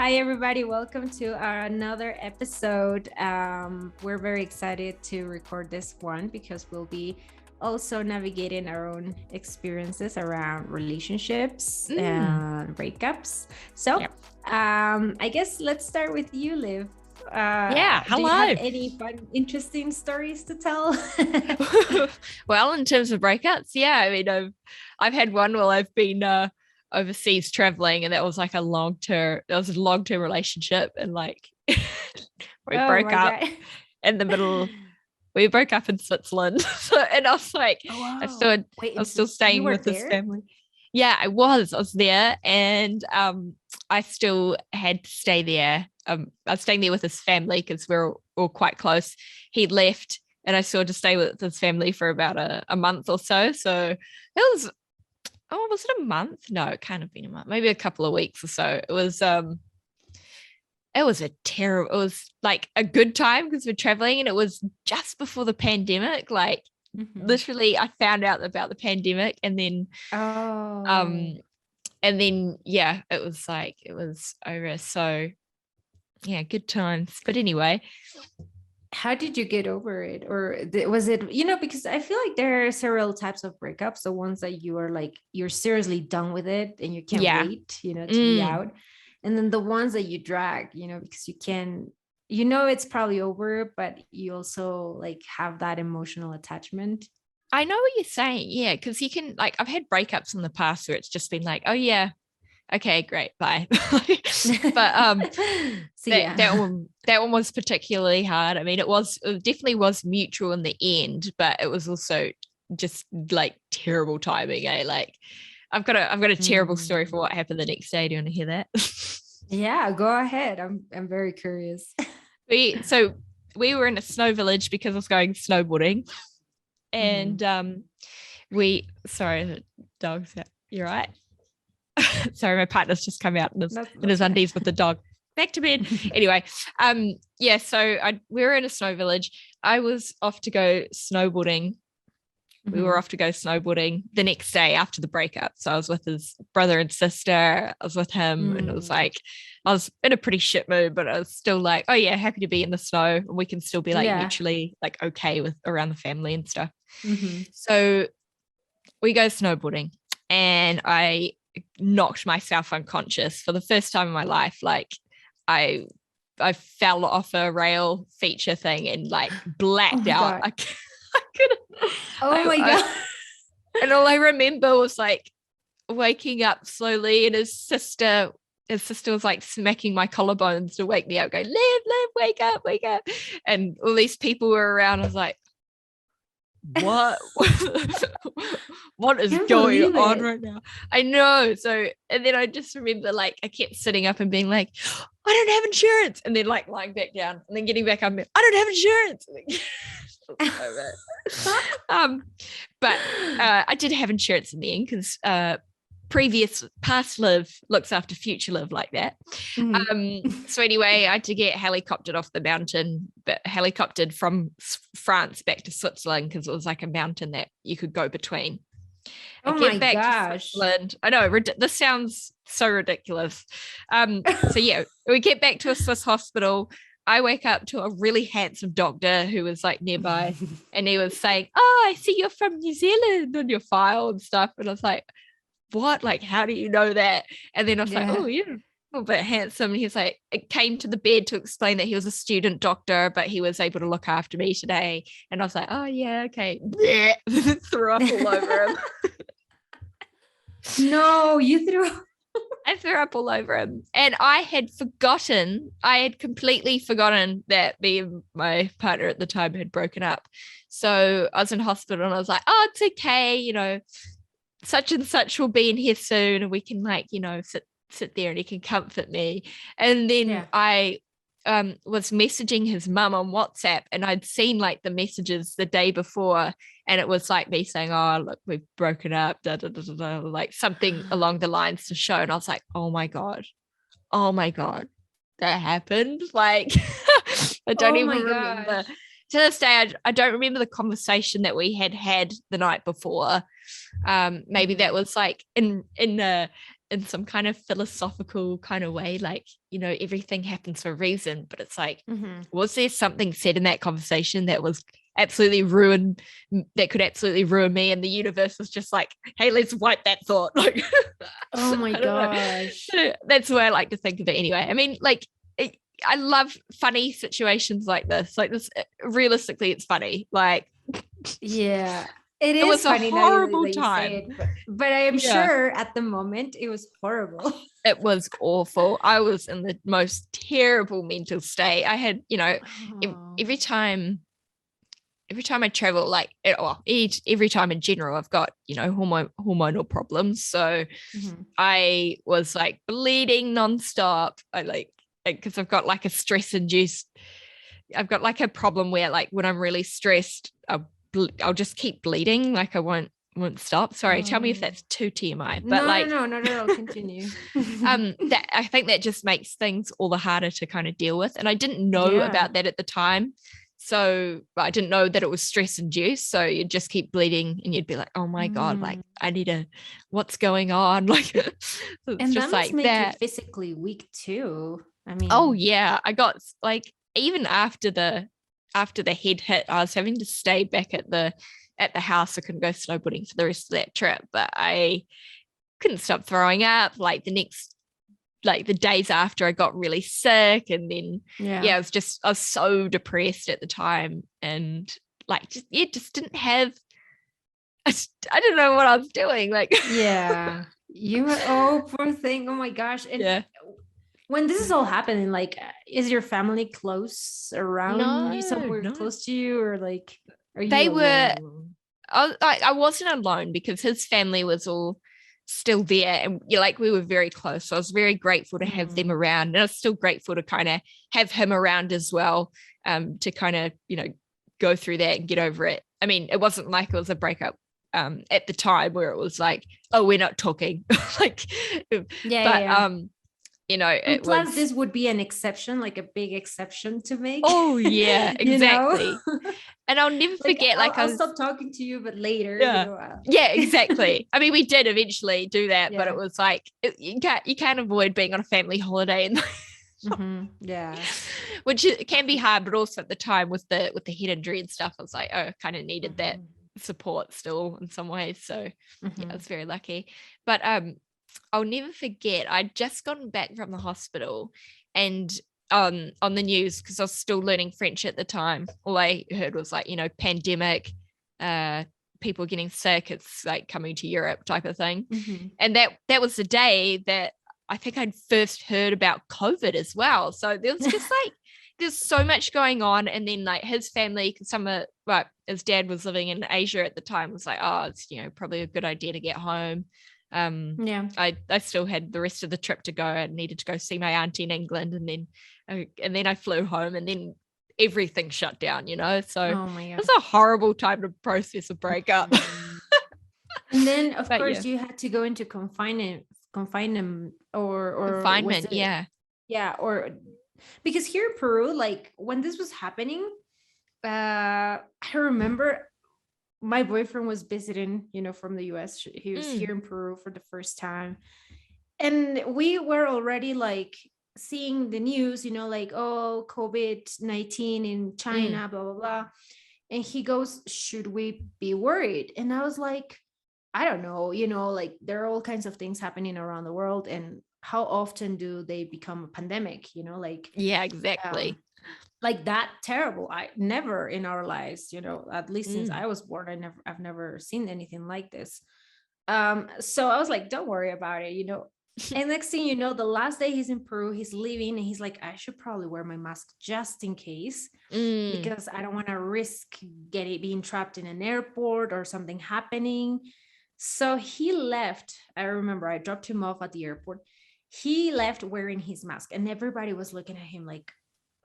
Hi, everybody. Welcome to another episode. We're very excited to record this one because we'll be also navigating our own experiences around relationships and breakups. So, I guess let's start with you, Liv. Hello. Do you have any fun, interesting stories to tell? Well, in terms of breakups, I mean, I've had one while I've been overseas traveling, and that was like a long-term relationship, and like we broke up God. in the middle. We broke up in Switzerland, and I was like, wow. I was still staying with his family. Yeah, I was there, and I still had to stay there. I was staying there with his family because we're all quite close. He left, and I still had to stay with his family for about a month or so. So it was, was it a month? No, it can't have been a month. Maybe a couple of weeks or so. It was like a good time because we're traveling, and it was just before the pandemic. Like literally, I found out about the pandemic, and then it was over. So yeah, good times. But anyway, how did you get over it? Or was it, because I feel like there are several types of breakups. The ones that you are like, you're seriously done with it and you can't wait, to be out. And then the ones that you drag, because you can, it's probably over, but you also like have that emotional attachment. I know what you're saying. Yeah. Cause you can, like, I've had breakups in the past where it's just been like, oh yeah, okay, great, bye. But that one was particularly hard. I mean, it definitely was mutual in the end, but it was also just like terrible timing. Like I've got a terrible story for what happened the next day. Do you want to hear that? Yeah, go ahead. I'm very curious. We were in a snow village because I was going snowboarding, and sorry, the dog's out. You're right. Sorry, my partner's just come out in his undies with the dog. Back to bed. Anyway, we were in a snow village. I was off to go snowboarding. We were off to go snowboarding the next day after the breakup. So I was with his brother and sister. I was with him, and it was like I was in a pretty shit mood, but I was still like, oh yeah, happy to be in the snow, and we can still be like mutually like okay with around the family and stuff. So we go snowboarding, and I knocked myself unconscious for the first time in my life. Like I fell off a rail feature thing and like blacked out. I couldn't. Oh my God. And all I remember was like waking up slowly, and his sister was like smacking my collarbones to wake me up, going, Liv, wake up. And all these people were around. I was like, what is going on right now? I know. So, and then I just remember like I kept sitting up and being like, I don't have insurance, and then like lying back down and then getting back up and I don't have insurance. But I did have insurance in the end because past Liv looks after future Liv like that. So anyway, I had to get helicoptered off the mountain, but helicoptered from France back to Switzerland because it was like a mountain that you could go between. Oh my gosh. I know, this sounds so ridiculous. So yeah, we get back to a Swiss hospital. I wake up to a really handsome doctor who was like nearby, and he was saying, oh, I see you're from New Zealand on your file and stuff. And I was like, what? Like, how do you know that? And then I was like, oh, yeah, a little bit handsome. And he's like, it came to the bed to explain that he was a student doctor, but he was able to look after me today. And I was like, oh, yeah, okay. Threw up all over him. No, you threw I threw up all over him. And I had completely forgotten that me and my partner at the time had broken up. So I was in hospital, and I was like, oh, it's okay, such and such will be in here soon, and we can like, sit there and he can comfort me. And then I was messaging his mum on WhatsApp, and I'd seen like the messages the day before, and it was like me saying, oh, look, we've broken up, like something along the lines to show. And I was like, oh my God, that happened. Like, I don't even remember. To this day, I don't remember the conversation that we had the night before. Maybe that was like in in some kind of philosophical kind of way, like, you know, everything happens for a reason, but it's like, was there something said in that conversation that was absolutely that could absolutely ruin me, and the universe was just like, hey, let's wipe that thought, like, oh my gosh. So that's the way I like to think of it anyway. I mean, like, I love funny situations like this. Realistically, it's funny. Like, yeah, it was funny a horrible that you time. say it, but I am sure at the moment it was horrible. It was awful. I was in the most terrible mental state. I had, you know, every time I travel, like, every time in general, I've got, you know, hormonal problems. So I was like bleeding nonstop. Because I've got like a I've got like a problem where, like, when I'm really stressed, I'll just keep bleeding. Like, I won't stop. Sorry, tell me if that's too TMI. But no, not at all. Continue. That, I think that just makes things all the harder to kind of deal with. And I didn't know about that at the time. So I didn't know that it was stress induced. So you'd just keep bleeding and you'd be like, oh my God, like, what's going on? Like, it's and just that must like make that. you physically weak too. I mean, oh yeah, I got, like, even after the head hit, I was having to stay back at the house. I couldn't go snowboarding for the rest of that trip, but I couldn't stop throwing up. Like, the days after, I got really sick, and then I was so depressed at the time, and like, just didn't have. I don't know what I was doing. Like, you were, oh, poor thing. Oh my gosh. And when this is all happening, like, is your family close around you, somewhere close to you, or like, are you they were? alone? I wasn't alone, because his family was all still there, and like, we were very close. So I was very grateful to have them around, and I was still grateful to kind of have him around as well, to kind of, you know, go through that and get over it. I mean, it wasn't like it was a breakup at the time where it was like, oh, we're not talking. Like, you know, it plus was, this would be an exception, like a big exception to make. Oh yeah, exactly. You know? And I'll never forget, I'll stop talking to you, but later, yeah, you know, yeah, exactly. I mean, we did eventually do that, but it was like, you can't avoid being on a family holiday, and which can be hard. But also at the time, with the head injury and stuff, I was like, oh, I kind of needed that support still in some ways. So yeah, I was very lucky. But I'll never forget, I'd just gotten back from the hospital, and on the news, because I was still learning French at the time, all I heard was like, you know, pandemic, people getting sick, it's like coming to Europe type of thing. And that was the day that I think I'd first heard about COVID as well. So there was just like, there's so much going on. And then, like, his family, his dad was living in Asia at the time, was like, oh, it's, you know, probably a good idea to get home. I still had the rest of the trip to go. I needed to go see my auntie in England, and then I flew home, and then everything shut down, you know. So it was a horrible time to process a breakup. And then of course you had to go into confinement or or because here in Peru, like, when this was happening, I remember my boyfriend was visiting, you know, from the US. He was here in Peru for the first time. And we were already like seeing the news, you know, like, oh, COVID-19 in China, blah, blah, blah. And he goes, should we be worried? And I was like, I don't know, you know, like, there are all kinds of things happening around the world. And how often do they become a pandemic, you know, like, yeah, exactly. Like that terrible. I never in our lives, you know, at least since I was born, I've never seen anything like this. So I was like, don't worry about it, you know. And next thing you know, the last day he's in Peru, he's leaving, and he's like, I should probably wear my mask just in case, because I don't want to risk being trapped in an airport or something happening. So he left. I remember I dropped him off at the airport. He left wearing his mask, and everybody was looking at him like,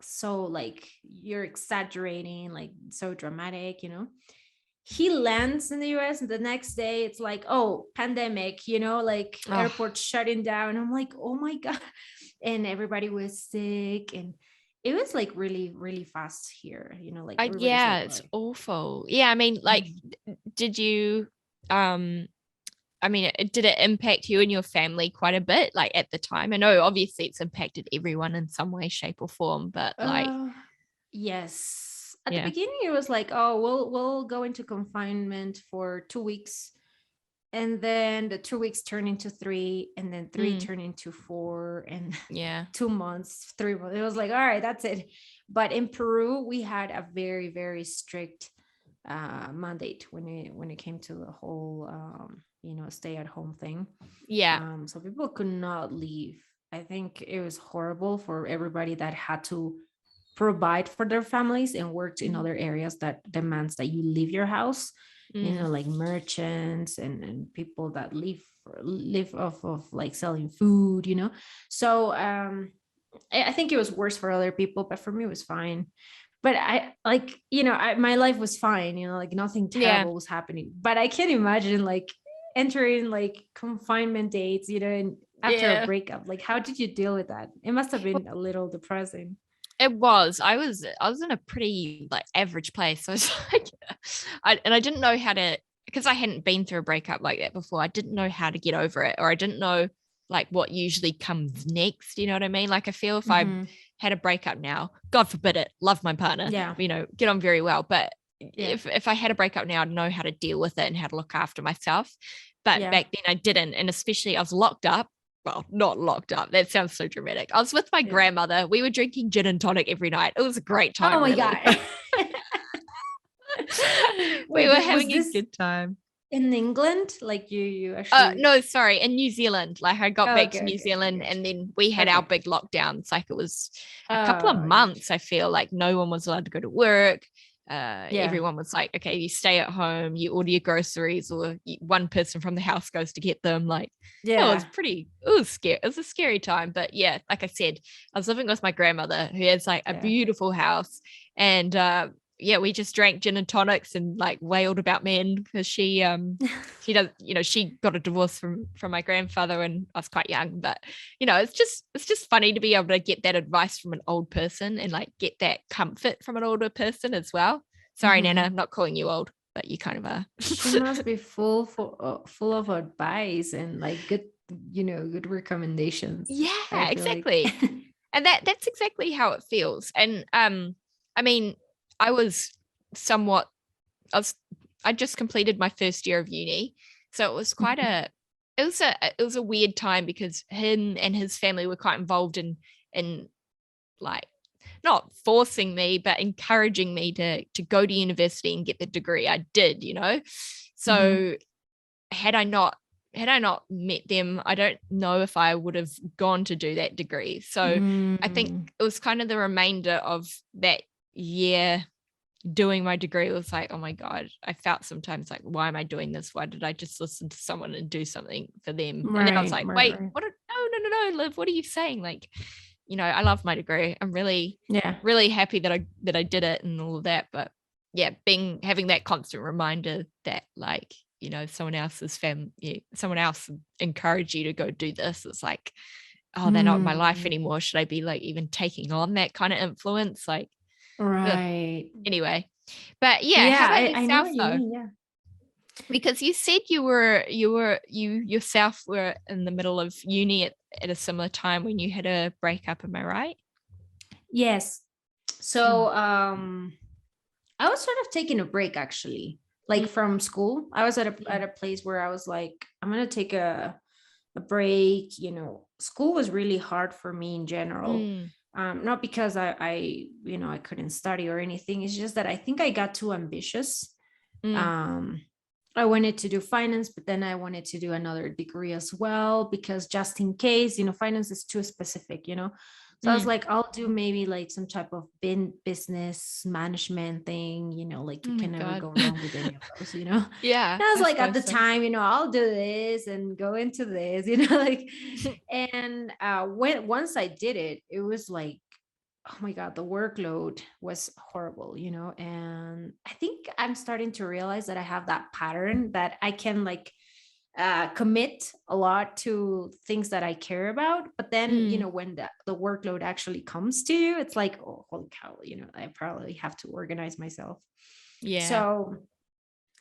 so, like, you're exaggerating, like, so dramatic, you know. He lands in the US, and the next day it's like, oh, pandemic, you know, like, airport shutting down. I'm like, oh my God. And everybody was sick, and it was like really, really fast here, you know, like, it's awful. Yeah, I mean, like, did you I mean, did it impact you and your family quite a bit, like at the time? I know obviously it's impacted everyone in some way, shape, or form, but like, yes. At the yeah. beginning, it was like, oh, we'll go into confinement for 2 weeks, and then the 2 weeks turn into three, and then three turn into four, and Yeah. 2 months, 3 months. It was like, all right, that's it. But in Peru, we had a very, very strict mandate when it came to the whole stay at home thing. Yeah. So people could not leave. I think it was horrible for everybody that had to provide for their families and worked in other areas that demands that you leave your house, like merchants and people that live off of like selling food. So I think it was worse for other people, but for me it was fine. But I like, my life was fine, like nothing Yeah. terrible was happening. But I can't imagine like entering like confinement dates, and after a Yeah. breakup. Like, how did you deal with that? It must have been a little depressing. It was. I was in a pretty like average place. So it's like I didn't know how to, because I hadn't been through a breakup like that before. I didn't know how to get over it, or I didn't know like what usually comes next. You know what I mean? Like I feel if I had a breakup now, God forbid it, love my partner, Yeah. Get on very well. But Yeah. if I had a breakup now, I'd know how to deal with it and how to look after myself. But back then I didn't. And especially I was locked up. Well, not locked up. That sounds so dramatic. I was with my grandmother. We were drinking gin and tonic every night. It was a great time. Oh my really. God. We Wait, were was having a this good time. in England? Like you actually? No, sorry, in New Zealand. Like I got back to New Zealand Gotcha. and then we had our big lockdowns. Like it was a couple of Oh, months, I feel like no one was allowed to go to work. yeah. Everyone was like, okay, you stay at home, you order your groceries, or one person from the house goes to get them. Like, it was scary. It was a scary time. But yeah, like I said, I was living with my grandmother who has like a beautiful house. And yeah, we just drank gin and tonics and like wailed about men because she does, she got a divorce from my grandfather when I was quite young. But it's just funny to be able to get that advice from an old person and like get that comfort from an older person as well. Sorry, Nana, I'm not calling you old, but you kind of are. She must be full of advice and like good recommendations. Yeah, exactly. Like. And that's exactly how it feels. And I mean, I just completed my first year of uni. So it was quite it was a weird time because him and his family were quite involved in like not forcing me, but encouraging me to go to university and get the degree I did, So had I not met them, I don't know if I would have gone to do that degree. So I think it was kind of the remainder of that year doing my degree. It was like, oh my God, I felt sometimes like, why am I doing this? Why did I just listen to someone and do something for them? And then I was like, wait, what? No, Liv, what are you saying? Like, I love my degree. I'm really happy that I did it and all of that. But yeah, having that constant reminder that like, someone else's someone else encouraged you to go do this. It's like, oh, they're not in my life anymore. Should I be like even taking on that kind of influence? Like, right. Ugh. Anyway, but yeah, how about yourself, I know what you though? mean, yeah. Because you said you yourself were in the middle of uni at a similar time when you had a breakup. Am I right? Yes. So I was sort of taking a break actually, like from school. I was at a place where I was like, I'm gonna take a break. School was really hard for me in general. Not because I couldn't study or anything. It's just that I think I got too ambitious. I wanted to do finance, but then I wanted to do another degree as well, because just in case, finance is too specific. So I was like, I'll do maybe like some type of business management thing, like you can never go wrong with any of those, Yeah. And I was like, at the time, I'll do this and go into this, like, and once I did it, it was like, oh my God, the workload was horrible, and I think I'm starting to realize that I have that pattern that I can like commit a lot to things that I care about. But then, when the workload actually comes to you, it's like, oh, holy cow, I probably have to organize myself. Yeah. So,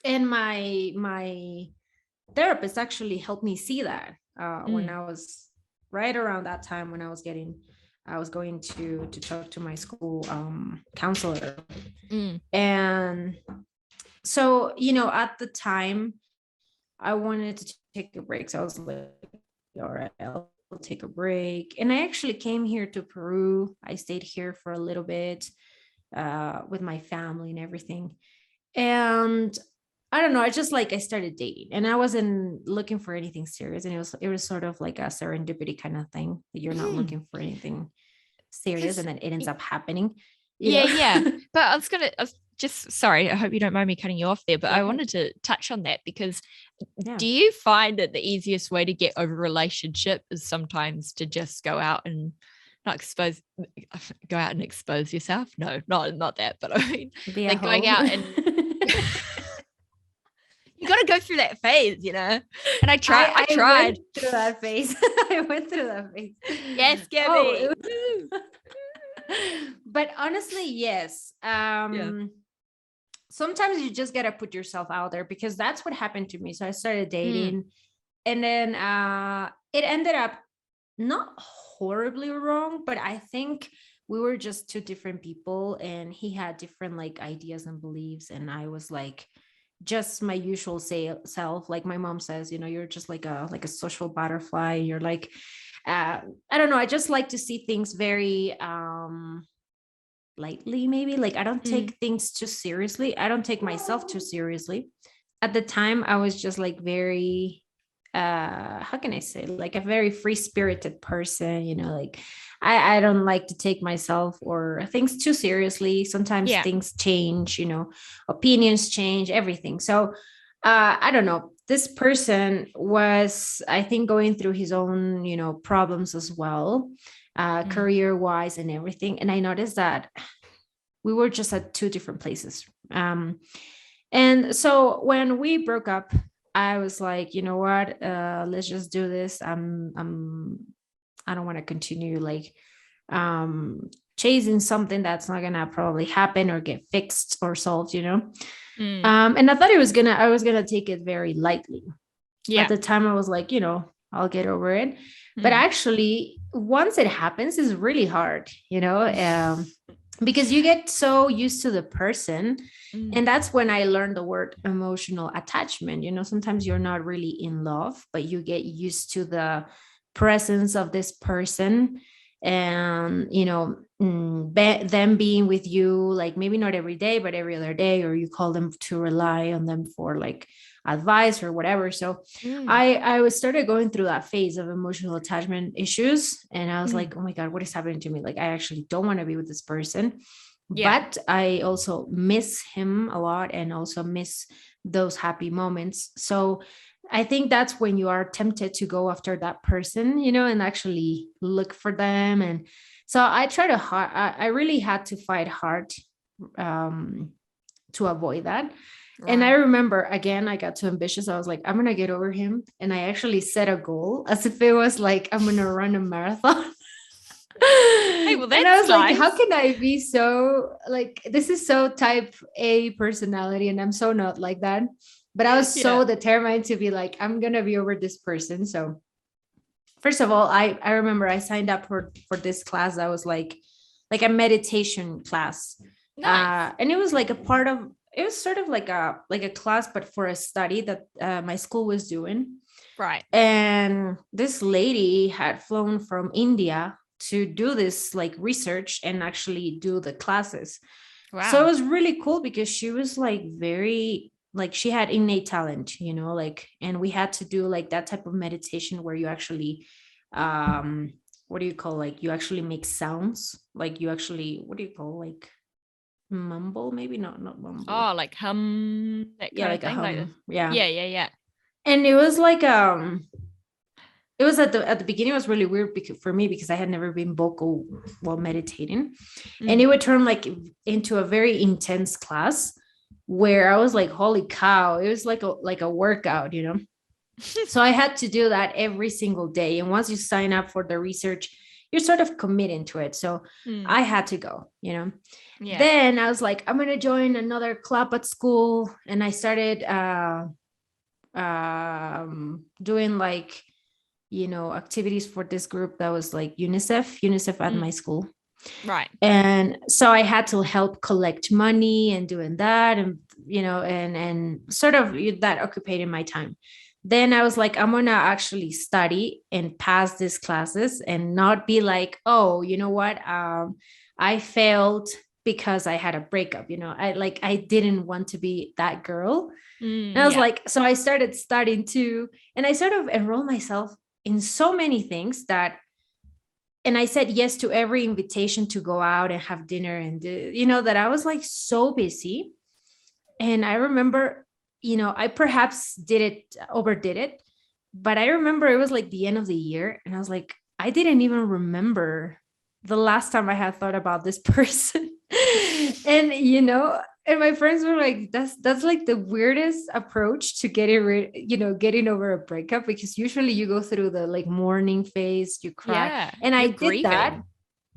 and my therapist actually helped me see that when I was right around that time when I was going to talk to my school counselor. And so, you know, at the time I wanted to take a break. So I was like, all right, I'll take a break. And I actually came here to Peru. I stayed here for a little bit with my family and everything. And I don't know, I started dating and I wasn't looking for anything serious. And it was sort of like a serendipity kind of thing that you're not looking for anything serious and then it ends up happening. Yeah. But I was just sorry, I hope you don't mind me cutting you off there, but I wanted to touch on that because do you find that the easiest way to get over a relationship is sometimes to just go out and expose yourself? No, not that, but I mean like going out and you got to go through that phase, you know. And I tried. I went through that phase. I went through that phase. Yes, Gaby. But honestly, yes. Sometimes you just gotta put yourself out there because that's what happened to me. So I started dating, and then it ended up not horribly wrong, but I think we were just two different people, and he had different like ideas and beliefs, and I was like just my usual self. Like my mom says, you know, you're just like a social butterfly. You're like I don't know, I just like to see things very lightly, maybe. Like I don't take things too seriously. I don't take myself too seriously. At the time I was just like very how can I say, like a very free spirited person, you know, like I don't like to take myself or things too seriously. Sometimes things change, you know, opinions change, everything. So I don't know, this person was, I think, going through his own, you know, problems as well, career wise and everything. And I noticed that we were just at two different places. And so when we broke up, I was like, you know what, let's just do this. I don't want to continue like chasing something that's not gonna probably happen or get fixed or solved, you know. And I thought I was gonna take it very lightly. At the time I was like, you know, I'll get over it. But actually once it happens, it's really hard, you know, because you get so used to the person. And that's when I learned the word emotional attachment. You know, sometimes you're not really in love, but you get used to the presence of this person, and you know, them being with you, like maybe not every day but every other day, or you call them to rely on them for like advice or whatever. So I was started going through that phase of emotional attachment issues, and I was like, oh my god, what is happening to me? Like I actually don't want to be with this person. But I also miss him a lot and also miss those happy moments. So I think that's when you are tempted to go after that person, you know, and actually look for them. And so I really had to fight hard to avoid that. And I remember, again, I got too ambitious. I was like, I'm going to get over him. And I actually set a goal as if it was like, I'm going to run a marathon. Hey, well, that's and I was nice. like, how can I be so like, this is so type A personality and I'm so not like that. But I was so determined to be like, I'm going to be over this person. So first of all, I remember I signed up for this class that was like a meditation class. Nice. And it was like it was sort of like a class, but for a study that my school was doing. Right. And this lady had flown from India to do this like research and actually do the classes. Wow. So it was really cool because she was like very, like she had innate talent, you know, like, and we had to do like that type of meditation where you actually what do you call, like you actually make sounds, like you actually, what do you call, like mumble, maybe not mumble. Oh, like hum, that kind of thing. Like yeah. And it was like it was at the beginning, it was really weird for me because I had never been vocal while meditating. And it would turn like into a very intense class where I was like, holy cow, it was like a workout, you know. So I had to do that every single day. And once you sign up for the research, you're sort of committing to it. So I had to go, you know. Then I was like, I'm going to join another club at school. And I started doing like, activities for this group that was like UNICEF at my school. Right. And so I had to help collect money and doing that, and and sort of that occupied my time. Then I was like, I'm gonna actually study and pass these classes and not be like, oh, you know what, I failed because I had a breakup. I didn't want to be that girl. And I was like, so I started studying too, and I sort of enrolled myself in so many things that, and I said yes to every invitation to go out and have dinner, and that I was like so busy. And I remember, I perhaps overdid it, but I remember it was like the end of the year, and I was like, I didn't even remember the last time I had thought about this person. And and my friends were like, that's like the weirdest approach to getting over a breakup, because usually you go through the like mourning phase, you cry. Yeah. And I You're did that. grieving.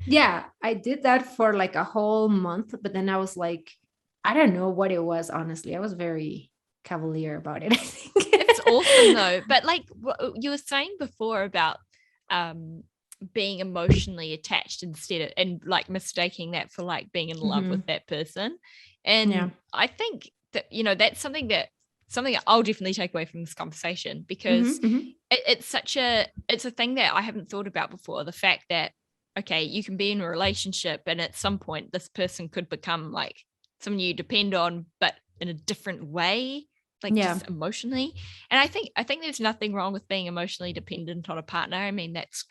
Yeah, I did that for like a whole month, but then I was like, I don't know what it was, honestly. I was very cavalier about it, I think. It's awesome though. But like what you were saying before about being emotionally attached instead of, and like mistaking that for like being in love with that person. And Yeah. I think that, that's something I'll definitely take away from this conversation, because it's a thing that I haven't thought about before. The fact that, okay, you can be in a relationship and at some point this person could become like someone you depend on, but in a different way, like just emotionally. And I think there's nothing wrong with being emotionally dependent on a partner. I mean, that's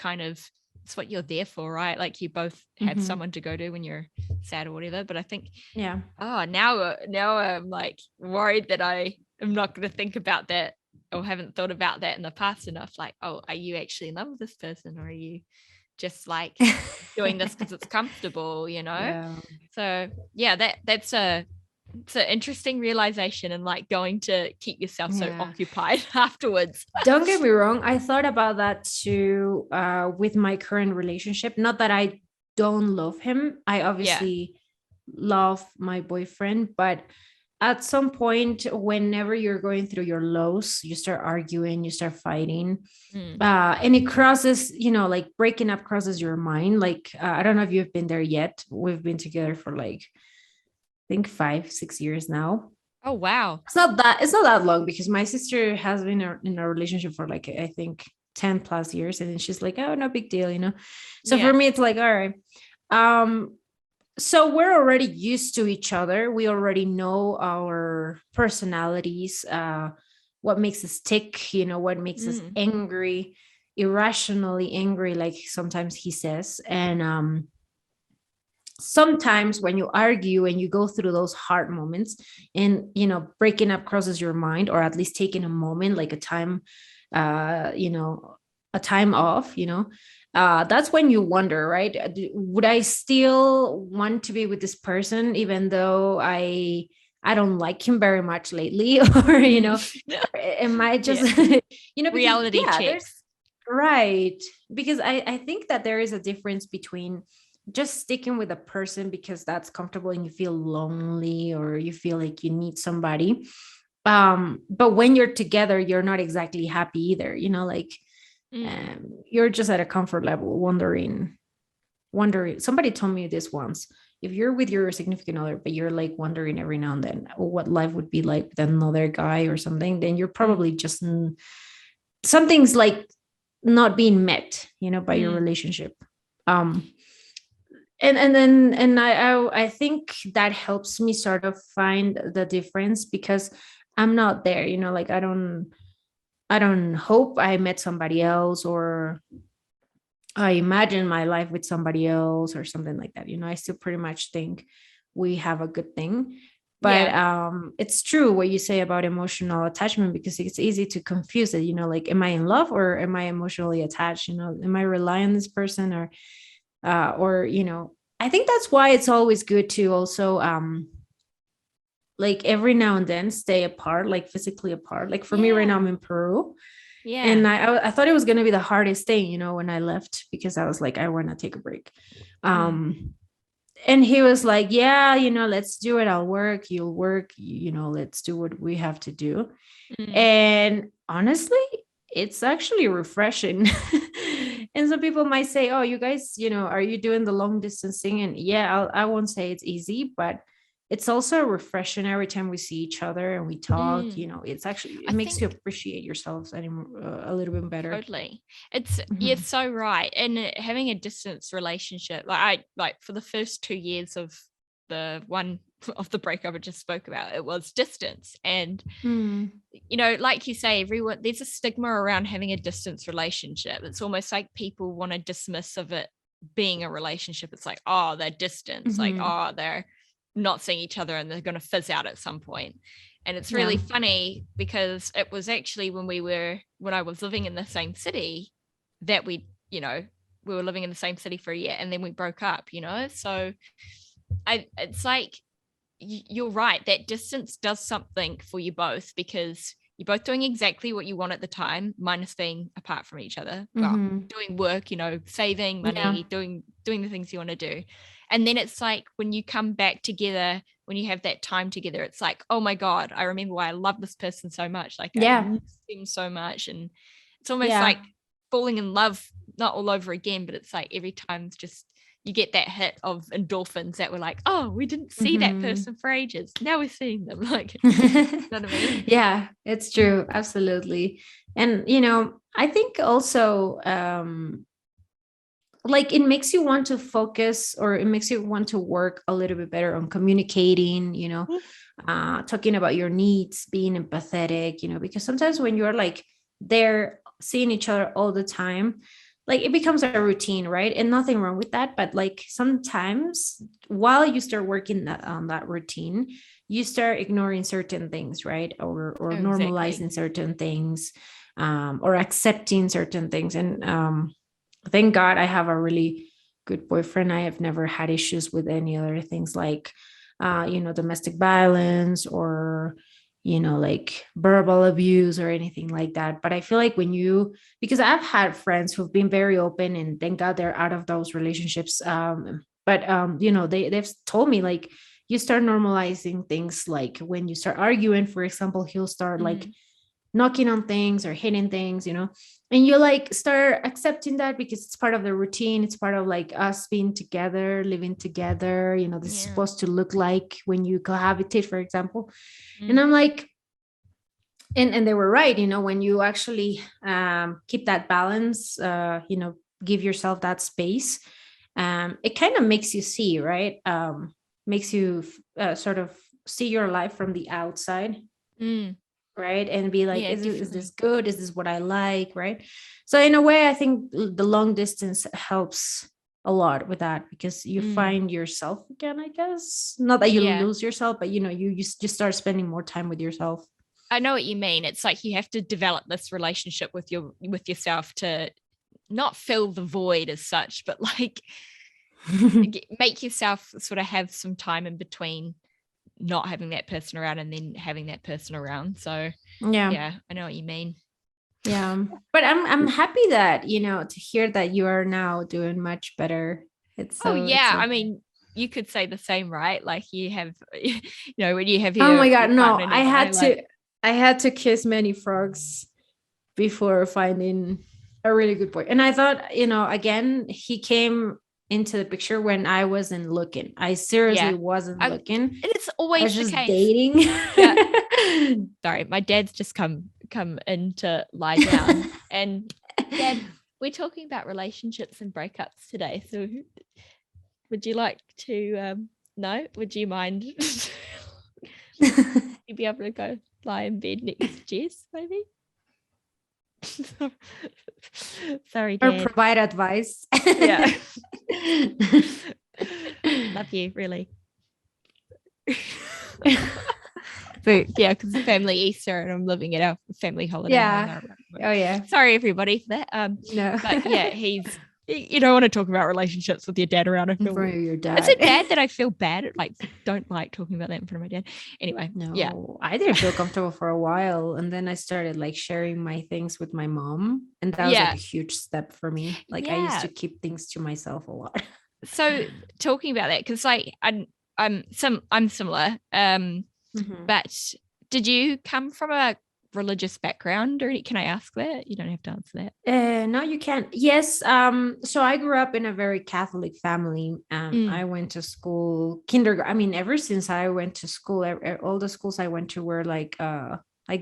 what you're there for, right? Like you both have someone to go to when you're sad or whatever. But I think, now I'm like worried that I am not going to think about that, or haven't thought about that in the past enough. Like, oh, are you actually in love with this person, or are you just like doing this because it's comfortable, Yeah. So yeah, it's an interesting realization, and like going to keep yourself so occupied afterwards. Don't get me wrong, I thought about that too, with my current relationship. Not that I don't love him, I obviously love my boyfriend, but at some point, whenever you're going through your lows, you start arguing, you start fighting. And it crosses, like breaking up crosses your mind. Like, I don't know if you've been there yet. We've been together for like, I think 5-6 years now. Oh, wow. It's not that long, because my sister has been in a relationship for like, I think 10 plus years. And then she's like, oh, no big deal. So for me, it's like, all right. So we're already used to each other. We already know our personalities, what makes us tick, what makes us angry, irrationally angry, like sometimes he says. And sometimes when you argue and you go through those hard moments, and breaking up crosses your mind, or at least taking a moment, like a time, a time off, that's when you wonder, right? Would I still want to be with this person, even though I don't like him very much lately? Or am I just because, reality checks, right? Because I think that there is a difference between just sticking with a person because that's comfortable and you feel lonely, or you feel like you need somebody, but when you're together, you're not exactly happy either, like, you're just at a comfort level, wondering. Somebody told me this once: if you're with your significant other, but you're like wondering every now and then what life would be like with another guy or something, then you're probably just something's like not being met, by your relationship. And I think that helps me sort of find the difference, because I'm not there, like I don't hope I met somebody else, or I imagine my life with somebody else, or something like that. I still pretty much think we have a good thing. But it's true what you say about emotional attachment, because it's easy to confuse it, like, am I in love or am I emotionally attached? Am I relying on this person, or I think that's why it's always good to also like every now and then stay apart, like physically apart. Like for me right now, I'm in Peru. And I thought it was going to be the hardest thing, when I left, because I was like, I want to take a break. and he was like, yeah, let's do it. I'll work, you'll work, let's do what we have to do. And honestly, it's actually refreshing. And some people might say, oh, you guys, are you doing the long distance thing? And yeah, I won't say it's easy, but it's also refreshing every time we see each other and we talk. It's actually, it makes you appreciate yourselves a little bit better. Totally. It's you're so right. And having a distance relationship, like for the first 2 years of the breakup I just spoke about, it was distance. And like you say, everyone, there's a stigma around having a distance relationship. It's almost like people want to dismiss of it being a relationship. It's like, oh, they're distance, like, oh, they're not seeing each other and they're going to fizz out at some point. And it's really funny because it was actually when I was living in the same city that we were living in the same city for a year, and then we broke up, so it's like, you're right, that distance does something for you both, because you're both doing exactly what you want at the time, minus being apart from each other, well, doing work, saving money, doing the things you want to do. And then it's like, when you come back together, when you have that time together, it's like, oh my God, I remember why I love this person so much. Like, I miss him so much. And it's almost like falling in love, not all over again, but it's like every time it's just, you get that hit of endorphins that were like, oh, we didn't see that person for ages. Now we're seeing them. Like, you know what I mean? Yeah, it's true. Absolutely. And, I think also, like, it makes you want to focus, or it makes you want to work a little bit better on communicating, talking about your needs, being empathetic, because sometimes when you're like there seeing each other all the time, like, it becomes a routine, right? And nothing wrong with that. But like, sometimes while you start working on that routine, you start ignoring certain things, right? Or normalizing certain things, or accepting certain things. And thank God I have a really good boyfriend. I have never had issues with any other things like, domestic violence, or, like verbal abuse or anything like that. But I feel like because I've had friends who've been very open, and thank God they're out of those relationships. But they've told me, like, you start normalizing things, like when you start arguing, for example, he'll start like knocking on things or hitting things, and you like start accepting that because it's part of the routine. It's part of like us being together, living together. This is supposed to look like when you cohabitate, for example. And I'm like, and they were right, when you actually keep that balance, give yourself that space, it kind of makes you see, right? Makes you sort of see your life from the outside. Right, and be like, is this good, is this what I like, right? So in a way, I think the long distance helps a lot with that, because you find yourself again, I guess. Not that you lose yourself, but you just start spending more time with yourself. I know what you mean. It's like you have to develop this relationship with yourself to not fill the void as such, but like make yourself sort of have some time in between not having that person around and then having that person around. So yeah, I know what you mean. Yeah, but I'm happy that to hear that you are now doing much better. It's so, I mean, you could say the same, right? Like, you have when you have your, oh my God, no, I had to kiss many frogs before finding a really good boy. And I thought, again, he came into the picture when I wasn't looking. I seriously wasn't looking. And it's always I was just the case. Dating. Sorry, my dad's just come in to lie down. And Dad, we're talking about relationships and breakups today. So would you like to no? Would you mind you'd be able to go lie in bed next to Jess, maybe? Sorry, Dad. Or provide advice. Yeah. Love you, really. But yeah, because it's family Easter and I'm living at our family holiday. Yeah. Oh yeah. Sorry everybody for that. No. But yeah, you don't want to talk about relationships with your dad around. I feel in front of your dad. Is it bad that I feel bad? Like, don't like talking about that in front of my dad. Anyway, no, I didn't feel comfortable for a while, and then I started like sharing my things with my mom, and that was like a huge step for me. Like, I used to keep things to myself a lot. So talking about that, because like I'm similar. But did you come from a religious background, or can I ask that? You don't have to answer that. No, you can't. Yes. So I grew up in a very Catholic family. I went to school, kindergarten. I mean, ever since I went to school, all the schools I went to were like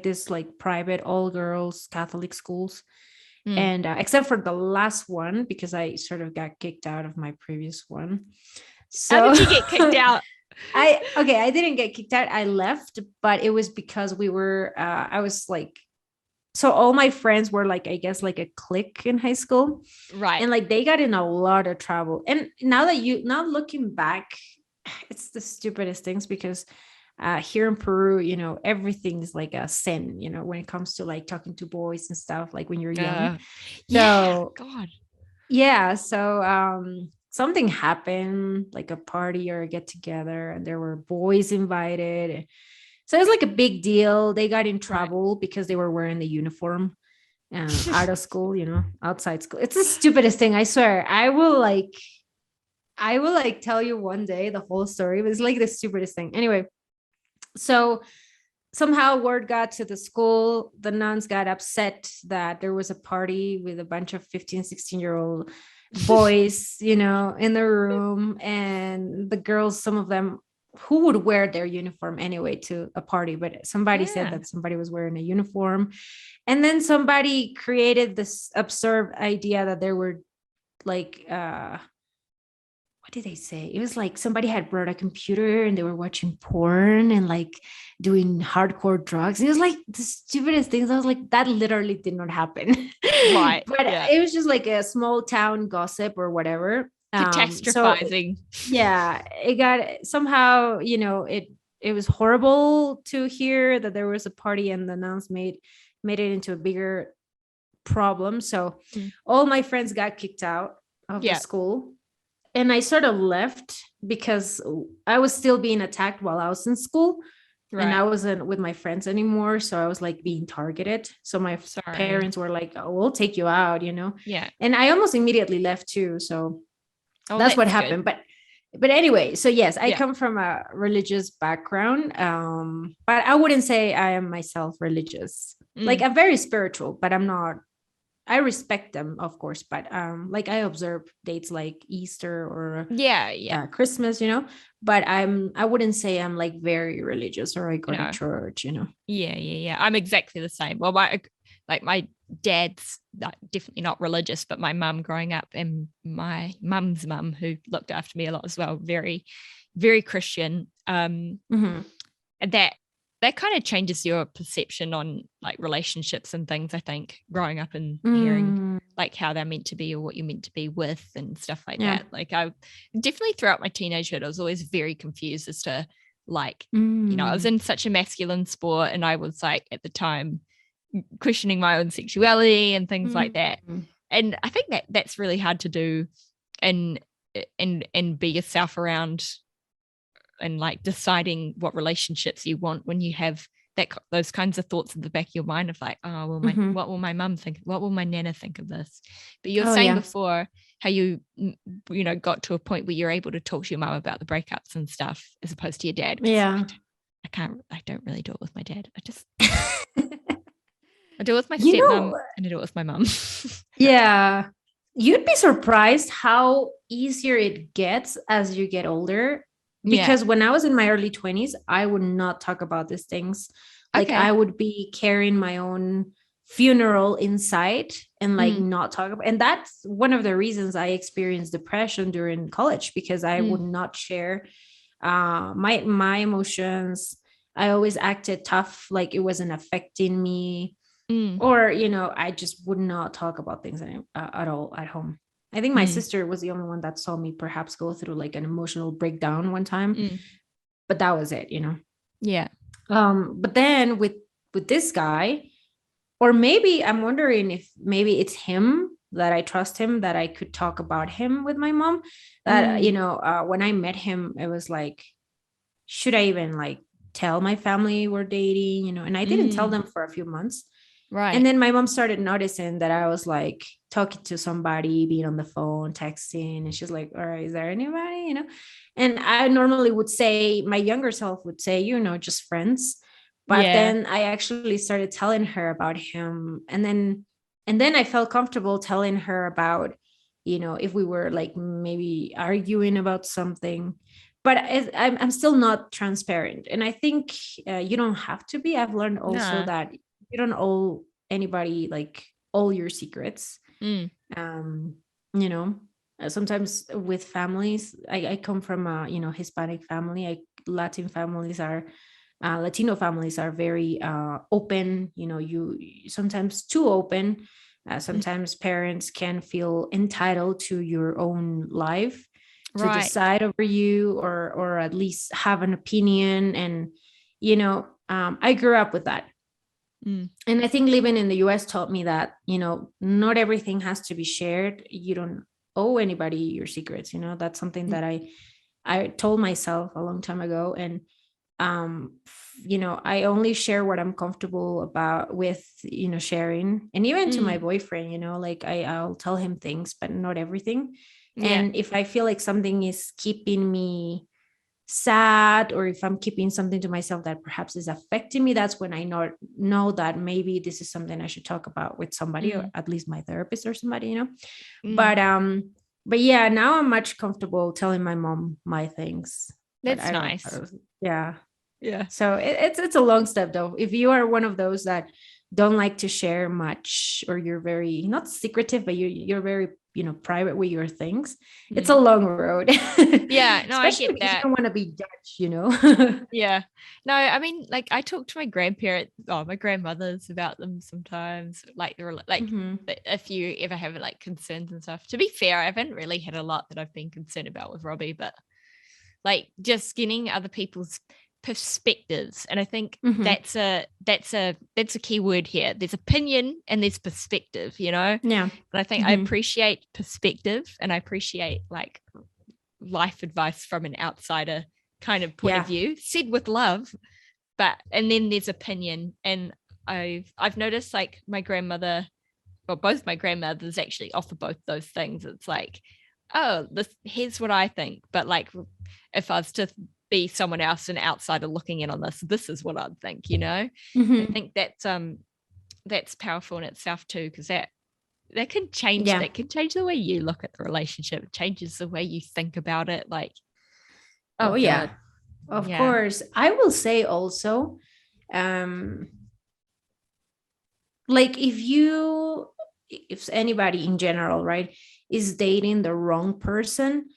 this, like private, all girls Catholic schools. And except for the last one, because I sort of got kicked out of my previous one. So how did you get kicked out? I didn't get kicked out. I left, but it was because I was like, so all my friends were like, I guess like a clique in high school. Right. And like they got in a lot of trouble. And now looking back, it's the stupidest things, because here in Peru, everything's like a sin, when it comes to like talking to boys and stuff, like when you're young. God. Yeah. So something happened, like a party or a get together, and there were boys invited. So it was like a big deal. They got in trouble because they were wearing the uniform out of school, outside school. It's the stupidest thing. I swear. I will tell you one day the whole story, but it's like the stupidest thing. Anyway, so somehow word got to the school. The nuns got upset that there was a party with a bunch of 15, 16-year-old boys, in the room. And the girls, some of them, who would wear their uniform anyway to a party, but somebody said that somebody was wearing a uniform. And then somebody created this absurd idea that there were like what did they say? It was like somebody had brought a computer and they were watching porn and like doing hardcore drugs. It was like the stupidest things. I was like, that literally did not happen. Right. But it was just like a small town gossip or whatever. Catastrophizing. It got somehow, it was horrible to hear that there was a party, and the nuns made it into a bigger problem. So all my friends got kicked out of the school. And I sort of left because I was still being attacked while I was in school. Right. And I wasn't with my friends anymore. So I was like being targeted. So my parents were like, oh, we'll take you out, Yeah. And I almost immediately left too. So that's what happened. But anyway, so yes, I come from a religious background. But I wouldn't say I am myself religious. Like I'm very spiritual, but I'm not. I respect them, of course, but like I observe dates like Easter or Christmas, but I wouldn't say I'm like very religious or I go to church, Yeah. I'm exactly the same. Well, my dad's definitely not religious, but my mum growing up and my mum's mum, who looked after me a lot as well, very, very Christian. And that kind of changes your perception on like relationships and things, I think, growing up and hearing like how they're meant to be or what you're meant to be with and stuff like that. Like I definitely throughout my teenagehood, I was always very confused as to like, I was in such a masculine sport and I was like at the time questioning my own sexuality and things like that. And I think that that's really hard to do and be yourself around and like deciding what relationships you want when you have those kinds of thoughts in the back of your mind of like, oh, well, what will my mum think? What will my nana think of this? But you're saying before how you got to a point where you're able to talk to your mum about the breakups and stuff as opposed to your dad. Yeah. I don't really do it with my dad. I do it with my stepmom and I do it with my mum. Yeah. You'd be surprised how easier it gets as you get older. Because when I was in my early 20s, I would not talk about these things. Like I would be carrying my own funeral inside and like not talk about. And that's one of the reasons I experienced depression during college, because I would not share my emotions. I always acted tough, like it wasn't affecting me. Or, I just would not talk about things at all at home. I think my sister was the only one that saw me perhaps go through like an emotional breakdown one time, but that was it, Yeah. But then with this guy, or maybe I'm wondering if maybe it's him, that I trust him, that I could talk about him with my mom, that, when I met him, it was like, should I even like tell my family we're dating, and I didn't tell them for a few months. Right. And then my mom started noticing that I was like talking to somebody, being on the phone, texting, and she's like, all right, is there anybody, and I normally would say, my younger self would say, just friends. But then I actually started telling her about him, and then I felt comfortable telling her about, if we were like maybe arguing about something. But I'm still not transparent, and I think you don't have to be. I've learned also that you don't owe anybody like all your secrets. um you know Sometimes with families, I come from a Hispanic family. Latin families are Latino families are very open. You sometimes too open. Sometimes parents can feel entitled to your own life, to decide over you, or at least have an opinion. And I grew up with that. And I think living in the US taught me that, not everything has to be shared. You don't owe anybody your secrets. That's something that I told myself a long time ago. And I only share what I'm comfortable about with, sharing. And even to my boyfriend, like I'll tell him things, but not everything. And if I feel like something is keeping me sad, or if I'm keeping something to myself that perhaps is affecting me, that's when I know that maybe this is something I should talk about with somebody, or at least my therapist or somebody. But yeah, now I'm much comfortable telling my mom my things. That's nice. Yeah. So it's a long step though. If you are one of those that don't like to share much, or you're very not secretive, but you're very private with your things, it's a long road. Yeah, no, Especially I get because that. you don't want to be judged. Yeah, no, I mean, like I talk to my my grandmothers about them sometimes. Like they're like, if you ever have like concerns and stuff. To be fair, I haven't really had a lot that I've been concerned about with Robbie, but like just getting other people's perspectives. And I think that's a key word here. There's opinion and there's perspective, Yeah. And I think I appreciate perspective, and I appreciate like life advice from an outsider kind of point of view, said with love. And then there's opinion. And I've noticed like my grandmother, or both my grandmothers actually offer both those things. It's like, oh, here's what I think. But like if I was to be someone else, an outsider looking in on this is what I'd think, I think that's powerful in itself too, because that can change the way you look at the relationship. It changes the way you think about it. Like, oh yeah, of course. I will say also, like if anybody in general, right, is dating the wrong person,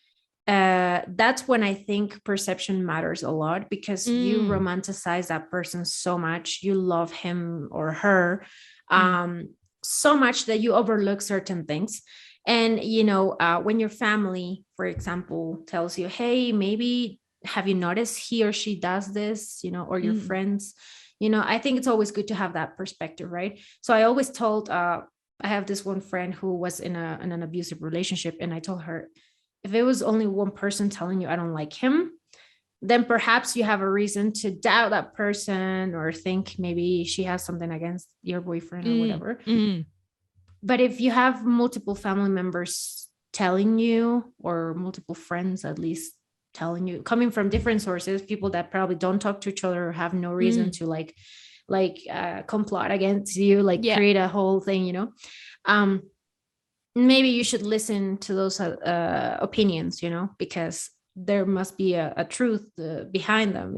that's when I think perception matters a lot, because you romanticize that person so much, you love him or her so much that you overlook certain things. And when your family, for example, tells you, hey, maybe have you noticed he or she does this, or your friends, I think it's always good to have that perspective, right? So I always told I have this one friend who was in an abusive relationship, and I told her, if it was only one person telling you I don't like him, then perhaps you have a reason to doubt that person, or think maybe she has something against your boyfriend or whatever. But if you have multiple family members telling you, or multiple friends at least telling you, coming from different sources, people that probably don't talk to each other or have no reason to like complot against you, create a whole thing, maybe you should listen to those opinions, because there must be a truth behind them,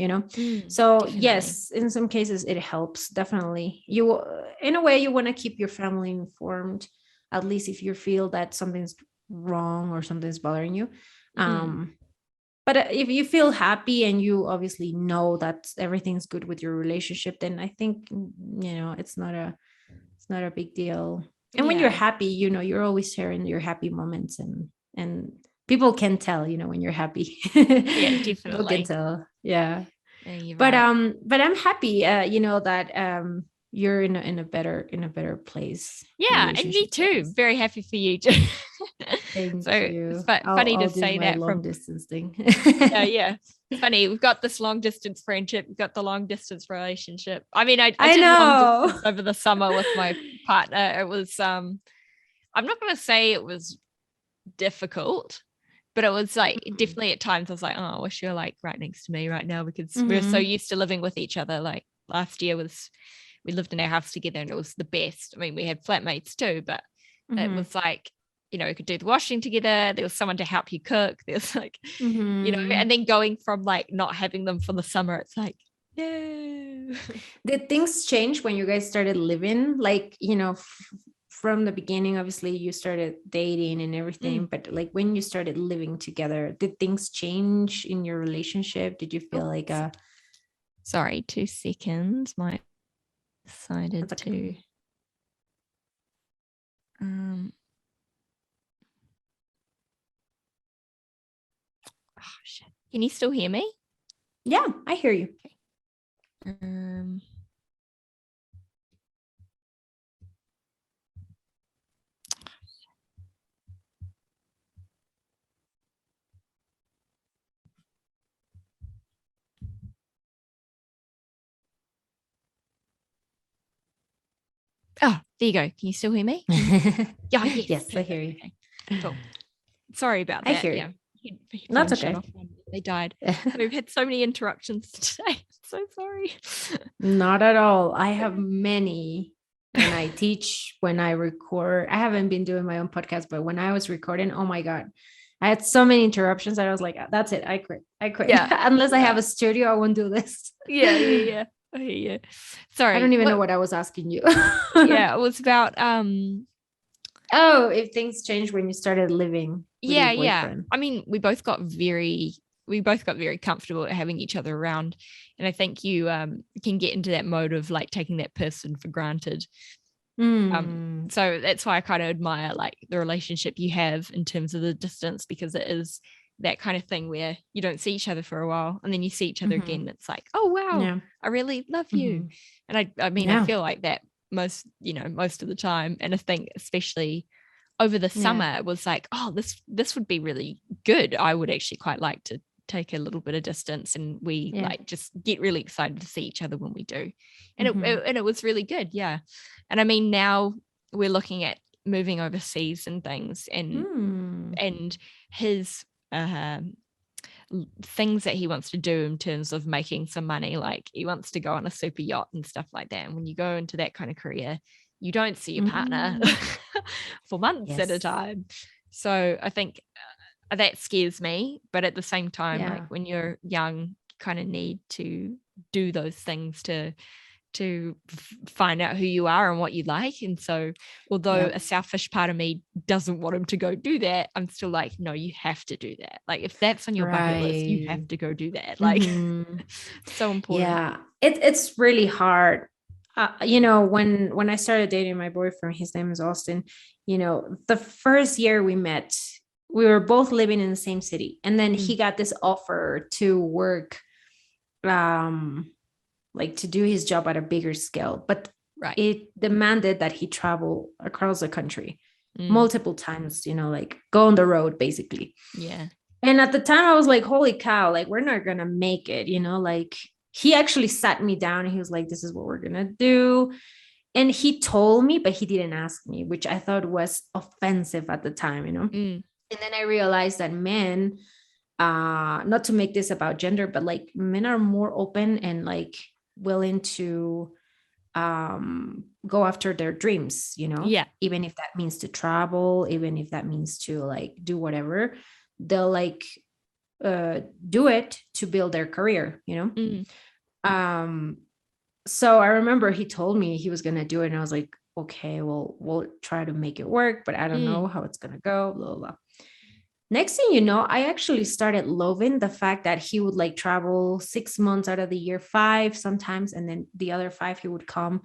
so definitely. Yes, in some cases it helps, definitely. You, in a way, you want to keep your family informed, at least if you feel that something's wrong or something's bothering you. But if you feel happy and you obviously know that everything's good with your relationship, then I think it's not a big deal. And when you're happy, you're always sharing your happy moments, and people can tell, when you're happy. Yeah, definitely. People can tell. Yeah. But right. But I'm happy, that you're in a better place. Yeah, and me too. Very happy for you too. Thank you. It's funny to say that long distance thing. Yeah. Funny. We've got this long distance friendship. We've got the long distance relationship. I mean, I did know. long distance over the summer with my partner. It was I I'm not going to say it was difficult, but it was like definitely at times I was like, oh, I wish you're like right next to me right now, because we're so used to living with each other. Like last year we lived in our house together and it was the best. I mean, we had flatmates too, but it was like, you know, you could do the washing together. There was someone to help you cook. There's like, you know, and then going from like not having them for the summer, it's like, no. Did things change when you guys started living? Like, you know, from the beginning, obviously you started dating and everything, but like when you started living together, did things change in your relationship? Did you feel like sorry, 2 seconds. My decided to oh shit. Can you still hear me? Yeah, I hear you. Okay. Oh, there you go. Can you still hear me? Yeah, yes. Yes, I hear you. Okay. Cool. Sorry about that. I hear you. Yeah. That's okay. They died. We've had so many interruptions today. So sorry. Not at all. I have many when I teach, when I record. I haven't been doing my own podcast, but when I was recording, oh my God, I had so many interruptions that I was like, that's it. I quit. Yeah. Unless I have a studio, I won't do this. Yeah. I hear you. Sorry. I don't even know what I was asking you. Yeah, it was about if things changed when you started living with your boyfriend. I mean, we both got very comfortable at having each other around, and I think you can get into that mode of like taking that person for granted. So that's why I kind of admire like the relationship you have in terms of the distance, because it is that kind of thing where you don't see each other for a while and then you see each other again. It's like, oh wow, I really love you. And I mean, I feel like that most of the time. And I think especially over the summer, it was like, oh, this would be really good. I would actually quite like to take a little bit of distance, and we like just get really excited to see each other when we do. And it was really good. Yeah. And I mean, now we're looking at moving overseas and things, and his things that he wants to do in terms of making some money. Like he wants to go on a super yacht and stuff like that. And when you go into that kind of career, you don't see your partner for months at a time. So I think that scares me. But at the same time, like when you're young, you kind of need to do those things to find out who you are and what you like. And so although a selfish part of me doesn't want him to go do that, I'm still like, no, you have to do that. Like if that's on your bucket list, you have to go do that. Like so important. Yeah, it's really hard. You know, when I started dating my boyfriend, his name is Austin, you know, the first year we met, we were both living in the same city, and then he got this offer to work like to do his job at a bigger scale, but it demanded that he travel across the country multiple times, you know, like go on the road basically. And at the time I was like, holy cow, like we're not gonna make it, you know. Like he actually sat me down and he was like, this is what we're gonna do. And he told me, but he didn't ask me, which I thought was offensive at the time, you know. And then I realized that men, not to make this about gender, but like men are more open and like willing to go after their dreams, you know. Even if that means to travel, even if that means to like do whatever, they'll like do it to build their career, you know. So I remember he told me he was gonna do it, and I was like, okay, well, we'll try to make it work, but I don't know how it's gonna go, blah, blah, blah. Next thing you know, I actually started loving the fact that he would like travel 6 months out of the year, 5 sometimes, and then the other 5 he would come,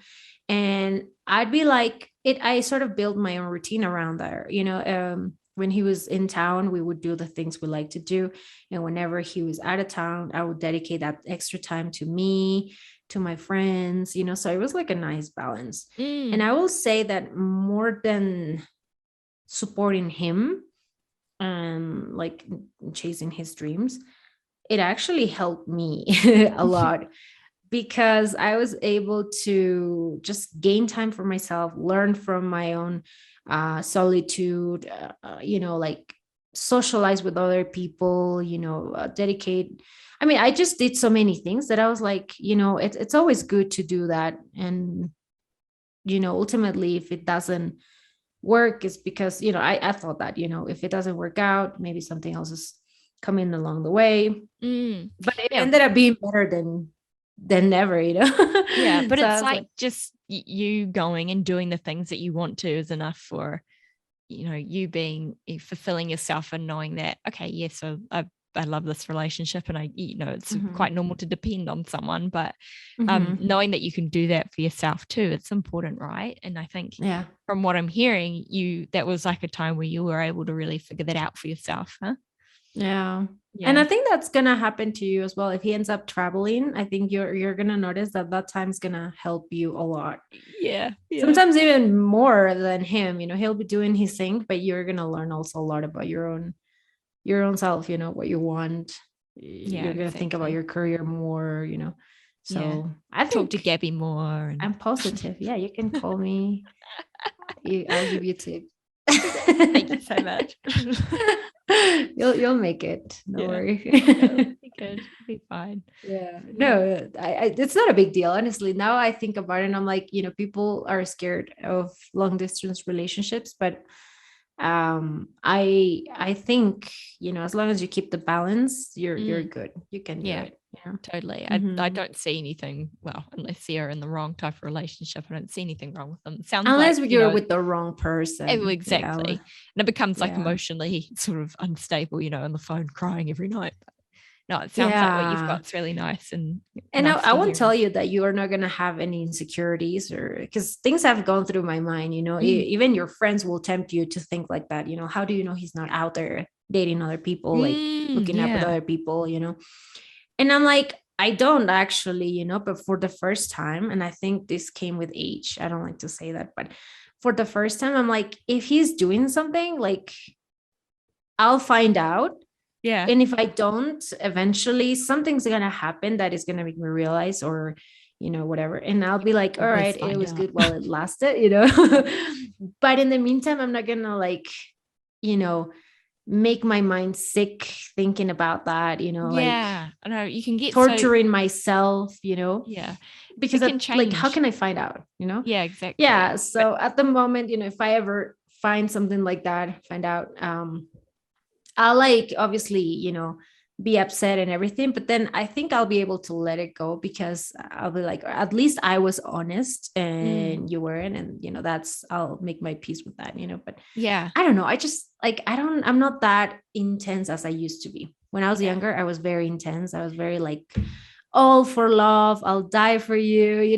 and I'd be like it. I sort of built my own routine around there, you know. When he was in town, we would do the things we like to do, and whenever he was out of town, I would dedicate that extra time to me, to my friends, you know. So it was like a nice balance. And I will say that more than supporting him and like chasing his dreams, it actually helped me a lot, because I was able to just gain time for myself, learn from my own solitude, like socialize with other people, dedicate. I mean, I just did so many things that I was like, it's always good to do that. And, ultimately, if it doesn't work, it's because, I thought that, if it doesn't work out, maybe something else is coming along the way. But it ended up being better than never, Yeah, but So it's like just you going and doing the things that you want to is enough for, you being fulfilling yourself and knowing that, okay, yes, so I love this relationship, and it's quite normal to depend on someone, but knowing that you can do that for yourself too, it's important, right? And I think from what I'm hearing, that was like a time where you were able to really figure that out for yourself, huh? Yeah. And I think that's gonna happen to you as well. If he ends up traveling, I think you're gonna notice that time's gonna help you a lot. Yeah. Sometimes even more than him. He'll be doing his thing, but you're gonna learn also a lot about your own self. What you want. You're gonna think about your career more. So I think talk to Gaby more. I'm positive. Yeah, you can call me. I'll give you tips. Thank you so much. You'll make it. No worry. Be good. Be fine. Yeah. No, it's not a big deal. Honestly, now I think about it and I'm like, people are scared of long distance relationships, but I think, as long as you keep the balance, you're good. You can do it. Yeah, totally. I don't see anything, well, unless you're in the wrong type of relationship, I don't see anything wrong with them. It sounds unless like you're with the wrong person. Exactly. And it becomes like emotionally sort of unstable, on the phone crying every night. But no, it sounds like what you've got is really nice. And nice I won't tell you that you are not going to have any insecurities, or because things have gone through my mind, even your friends will tempt you to think like that. How do you know he's not out there dating other people, like looking up with other people, And I'm like, I don't actually, but for the first time, and I think this came with age, I don't like to say that, but for the first time, I'm like, if he's doing something, like, I'll find out. Yeah. And if I don't, eventually something's going to happen that is going to make me realize, or, whatever. And I'll be like, all right, it was good while it lasted, But in the meantime, I'm not going to like, make my mind sick thinking about that, like, I know you can get torturing myself, because like, how can I find out, Yeah, exactly. Yeah. So at the moment, if I ever find something like that, find out, I'll like obviously, be upset and everything, but then I think I'll be able to let it go, because I'll be like, at least I was honest and you weren't, and I'll make my peace with that, but I don't know. I just like, I'm not that intense as I used to be. When I was younger, I was very intense. I was very like, all for love, I'll die for you,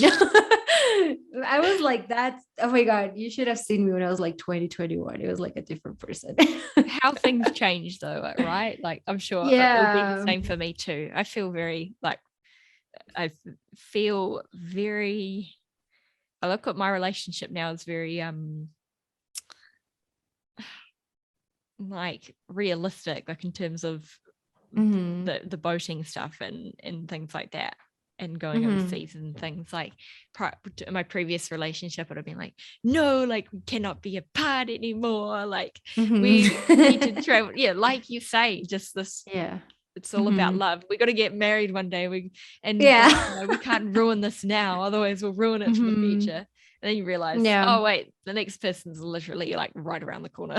I was like that. Oh my God, you should have seen me when I was like 20, 21. It was like a different person. How things change though, right? Like, I'm sure it'll be the same for me too. I feel very like, I look at my relationship now as very like realistic, like in terms of the boating stuff and things like that, and going overseas and things. Like my previous relationship would have been like, no, like we cannot be apart anymore, like we need to travel. Like you say, just this it's all about love. We got to get married one day, we can't ruin this now, otherwise we'll ruin it for the future. And then you realize, oh wait, the next person's literally like right around the corner.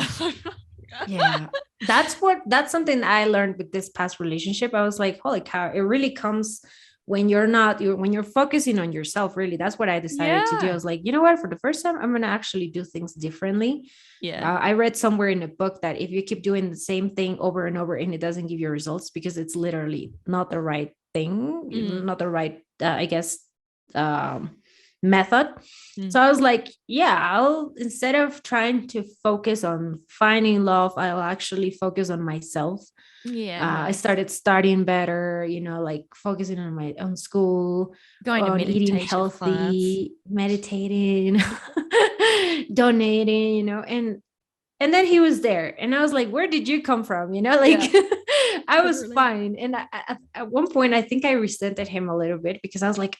That's something I learned with this past relationship. I was like, holy cow, it really comes when you're focusing on yourself. Really, that's what I decided to do. I was like, you know what, for the first time, I'm gonna actually do things differently. I read somewhere in a book that if you keep doing the same thing over and over and it doesn't give you results, because it's literally not the right thing, not the right I guess method. So I was like, I'll, instead of trying to focus on finding love, I'll actually focus on myself. I started studying better, like focusing on my own school, going on eating healthy, meditating, donating, and then he was there and I was like, where did you come from? Like I was fine. And at one point, I think I resented him a little bit, because I was like,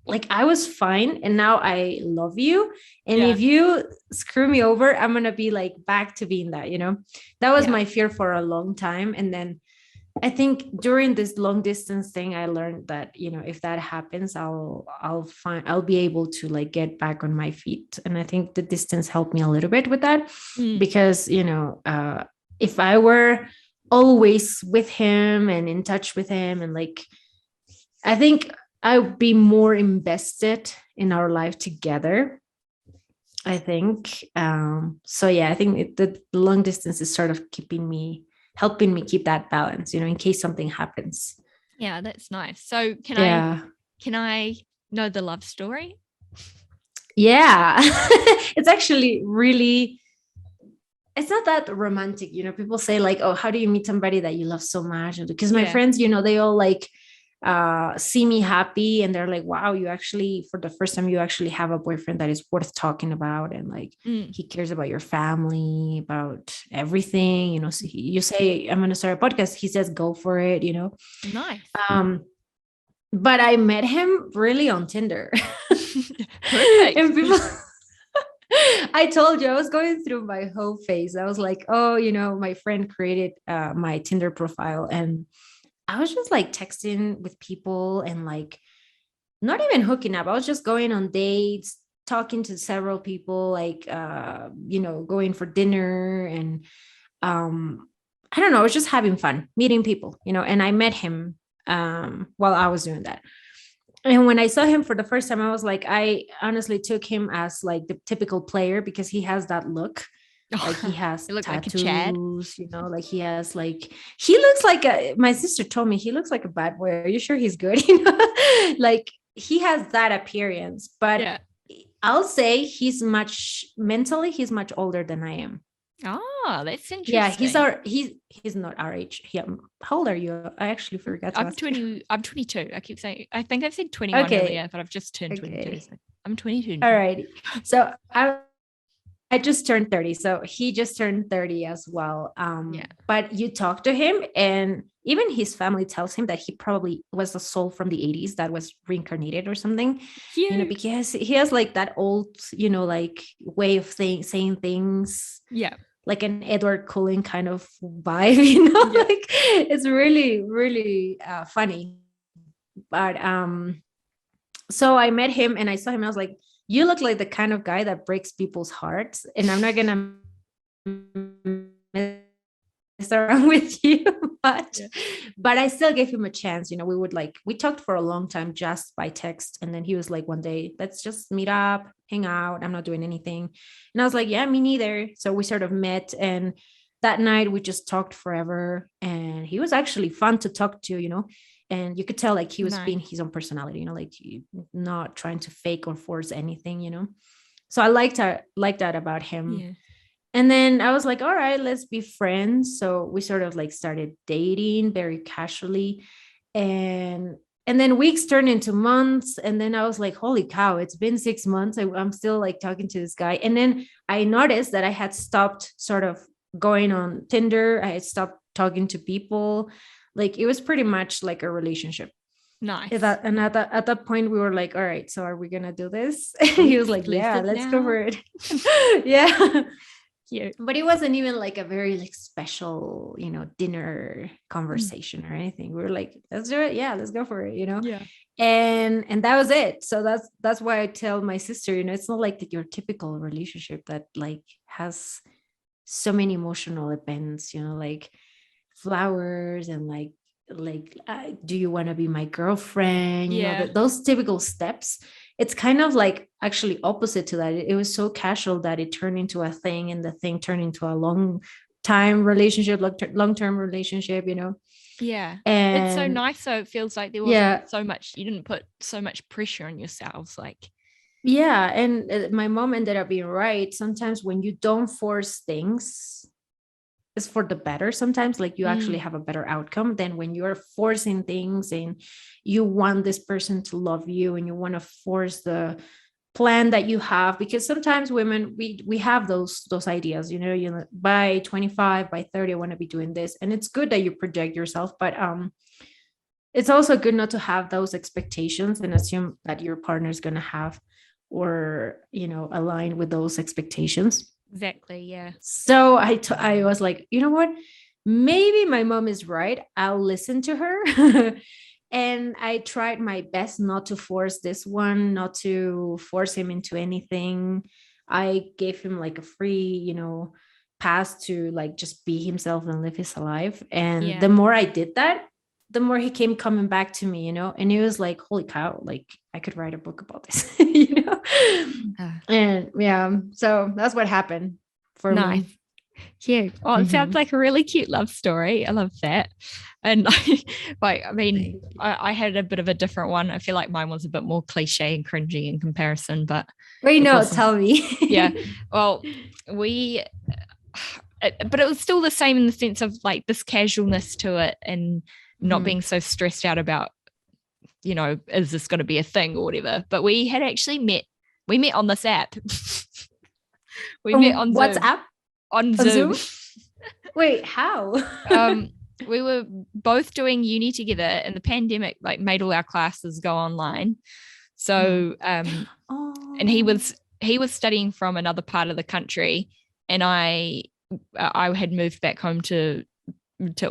like I was fine and now I love you. And Yeah. if you screw me over, I'm going to be like back to being that, you know? That was my fear for a long time. And then I think during this long distance thing, I learned that, you know, if that happens, I'll be able to like get back on my feet. And I think the distance helped me a little bit with that because, you know, if I were always with him and in touch with him and like, I think I would be more invested in our life together. I think. So yeah, I think the long distance is sort of helping me keep that balance, you know, in case something happens. Yeah, that's nice. So can I know the love story? Yeah. It's actually really, it's not that romantic, you know. People say like, oh, how do you meet somebody that you love so much? Because my friends, you know, they all like see me happy and they're like, wow, you actually, for the first time, you actually have a boyfriend that is worth talking about, and like he cares about your family, about everything, you know. So you say, I'm going to start a podcast, he says go for it, you know. Nice. But I met him really on Tinder. Perfect. And people I told you I was going through my whole phase. I was like, oh, you know, my friend created my Tinder profile, and I was just like texting with people and like not even hooking up. I was just going on dates, talking to several people, like you know, going for dinner, and I don't know, I was just having fun meeting people, you know. And I met him while I was doing that. And when I saw him for the first time, I was like, I honestly took him as like the typical player because he has that look. Like he has tattoos, like you know, like he has like, he looks like my sister told me he looks like a bad boy. Are you sure he's good? You know, like he has that appearance, but I'll say he's much older than I am. Oh, that's interesting. Yeah, he's not our age. How old are you? I actually forgot to ask. I'm 22. I keep saying, I think I said 21 earlier, but I've just turned 22. So I'm 22. All right. So I just turned 30. So he just turned 30 as well. But you talk to him and even his family tells him that he probably was a soul from the 80s that was reincarnated or something. Cute. You know, because he has like that old, you know, like way of saying things. Yeah. Like an Edward Cullen kind of vibe, you know, like it's really, really funny. But so I met him and I saw him. I was like, you look like the kind of guy that breaks people's hearts, and I'm not gonna mess around with you much. But I still gave him a chance. You know, we talked for a long time just by text, and then he was like, one day, let's just meet up, hang out. I'm not doing anything. And I was like, yeah, me neither. So we sort of met, and that night we just talked forever, and he was actually fun to talk to, you know. And you could tell like he was being his own personality, you know, like not trying to fake or force anything, you know. So I liked that about him. Yeah. And then I was like, all right, let's be friends. So we sort of like started dating very casually, and then weeks turned into months. And then I was like, holy cow, it's been 6 months. I'm still like talking to this guy. And then I noticed that I had stopped sort of going on Tinder. I had stopped talking to people. Like it was pretty much like a relationship. Nice. And at that point we were like, all right, so are we gonna do this? He was like, yeah, let's go for it. Yeah. Cute. But it wasn't even like a very like special, you know, dinner conversation or anything. We were like, let's do it. Yeah, let's go for it, you know? Yeah. And that was it. So that's why I tell my sister, you know, it's not like your typical relationship that like has so many emotional events, you know, like flowers and like do you want to be my girlfriend, you know, those typical steps. It's kind of like actually opposite to that. It was so casual that it turned into a thing, and the thing turned into a long-term relationship, you know. Yeah. And it's so nice. So it feels like there wasn't so much, you didn't put so much pressure on yourselves, like. Yeah. And my mom ended up being right. Sometimes when you don't force things, it's for the better. Sometimes like you actually have a better outcome than when you're forcing things and you want this person to love you and you want to force the plan that you have. Because sometimes women, we have those ideas, you know, by 25, by 30, I want to be doing this. And it's good that you project yourself, but it's also good not to have those expectations and assume that your partner is going to have or, align with those expectations. Exactly. Yeah. So I was like, you know what? Maybe my mom is right. I'll listen to her. And I tried my best not to force this one, not to force him into anything. I gave him like a free, pass to like just be himself and live his life. And the more I did that, the more he came coming back to me, and he was like, holy cow, like I could write a book about this, And yeah, so that's what happened for me. Yeah. Oh, it sounds like a really cute love story. I love that. And like, I mean, I had a bit of a different one. I feel like mine was a bit more cliche and cringy in comparison, but wait, no, tell me. Yeah. Well, but it was still the same in the sense of like this casualness to it and not being so stressed out about, is this going to be a thing or whatever. But we had actually met. We met on this app. We met on WhatsApp? On Zoom. Wait, how? We were both doing uni together, and the pandemic like made all our classes go online. So, and he was studying from another part of the country, and I had moved back home to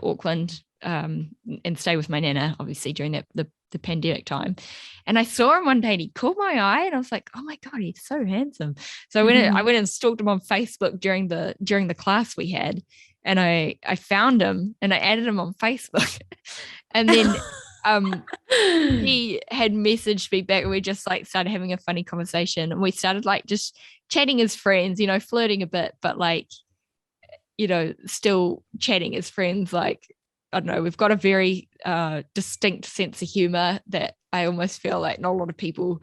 Auckland and stay with my nana, obviously during the pandemic time. And I saw him one day and he caught my eye and I was like, oh my God, he's so handsome. So I went and stalked him on Facebook during the class we had, and I found him and I added him on Facebook. And then he had messaged me back and we just like started having a funny conversation, and we started like just chatting as friends, flirting a bit, but like, still chatting as friends. Like, I don't know, we've got a very distinct sense of humor that I almost feel like not a lot of people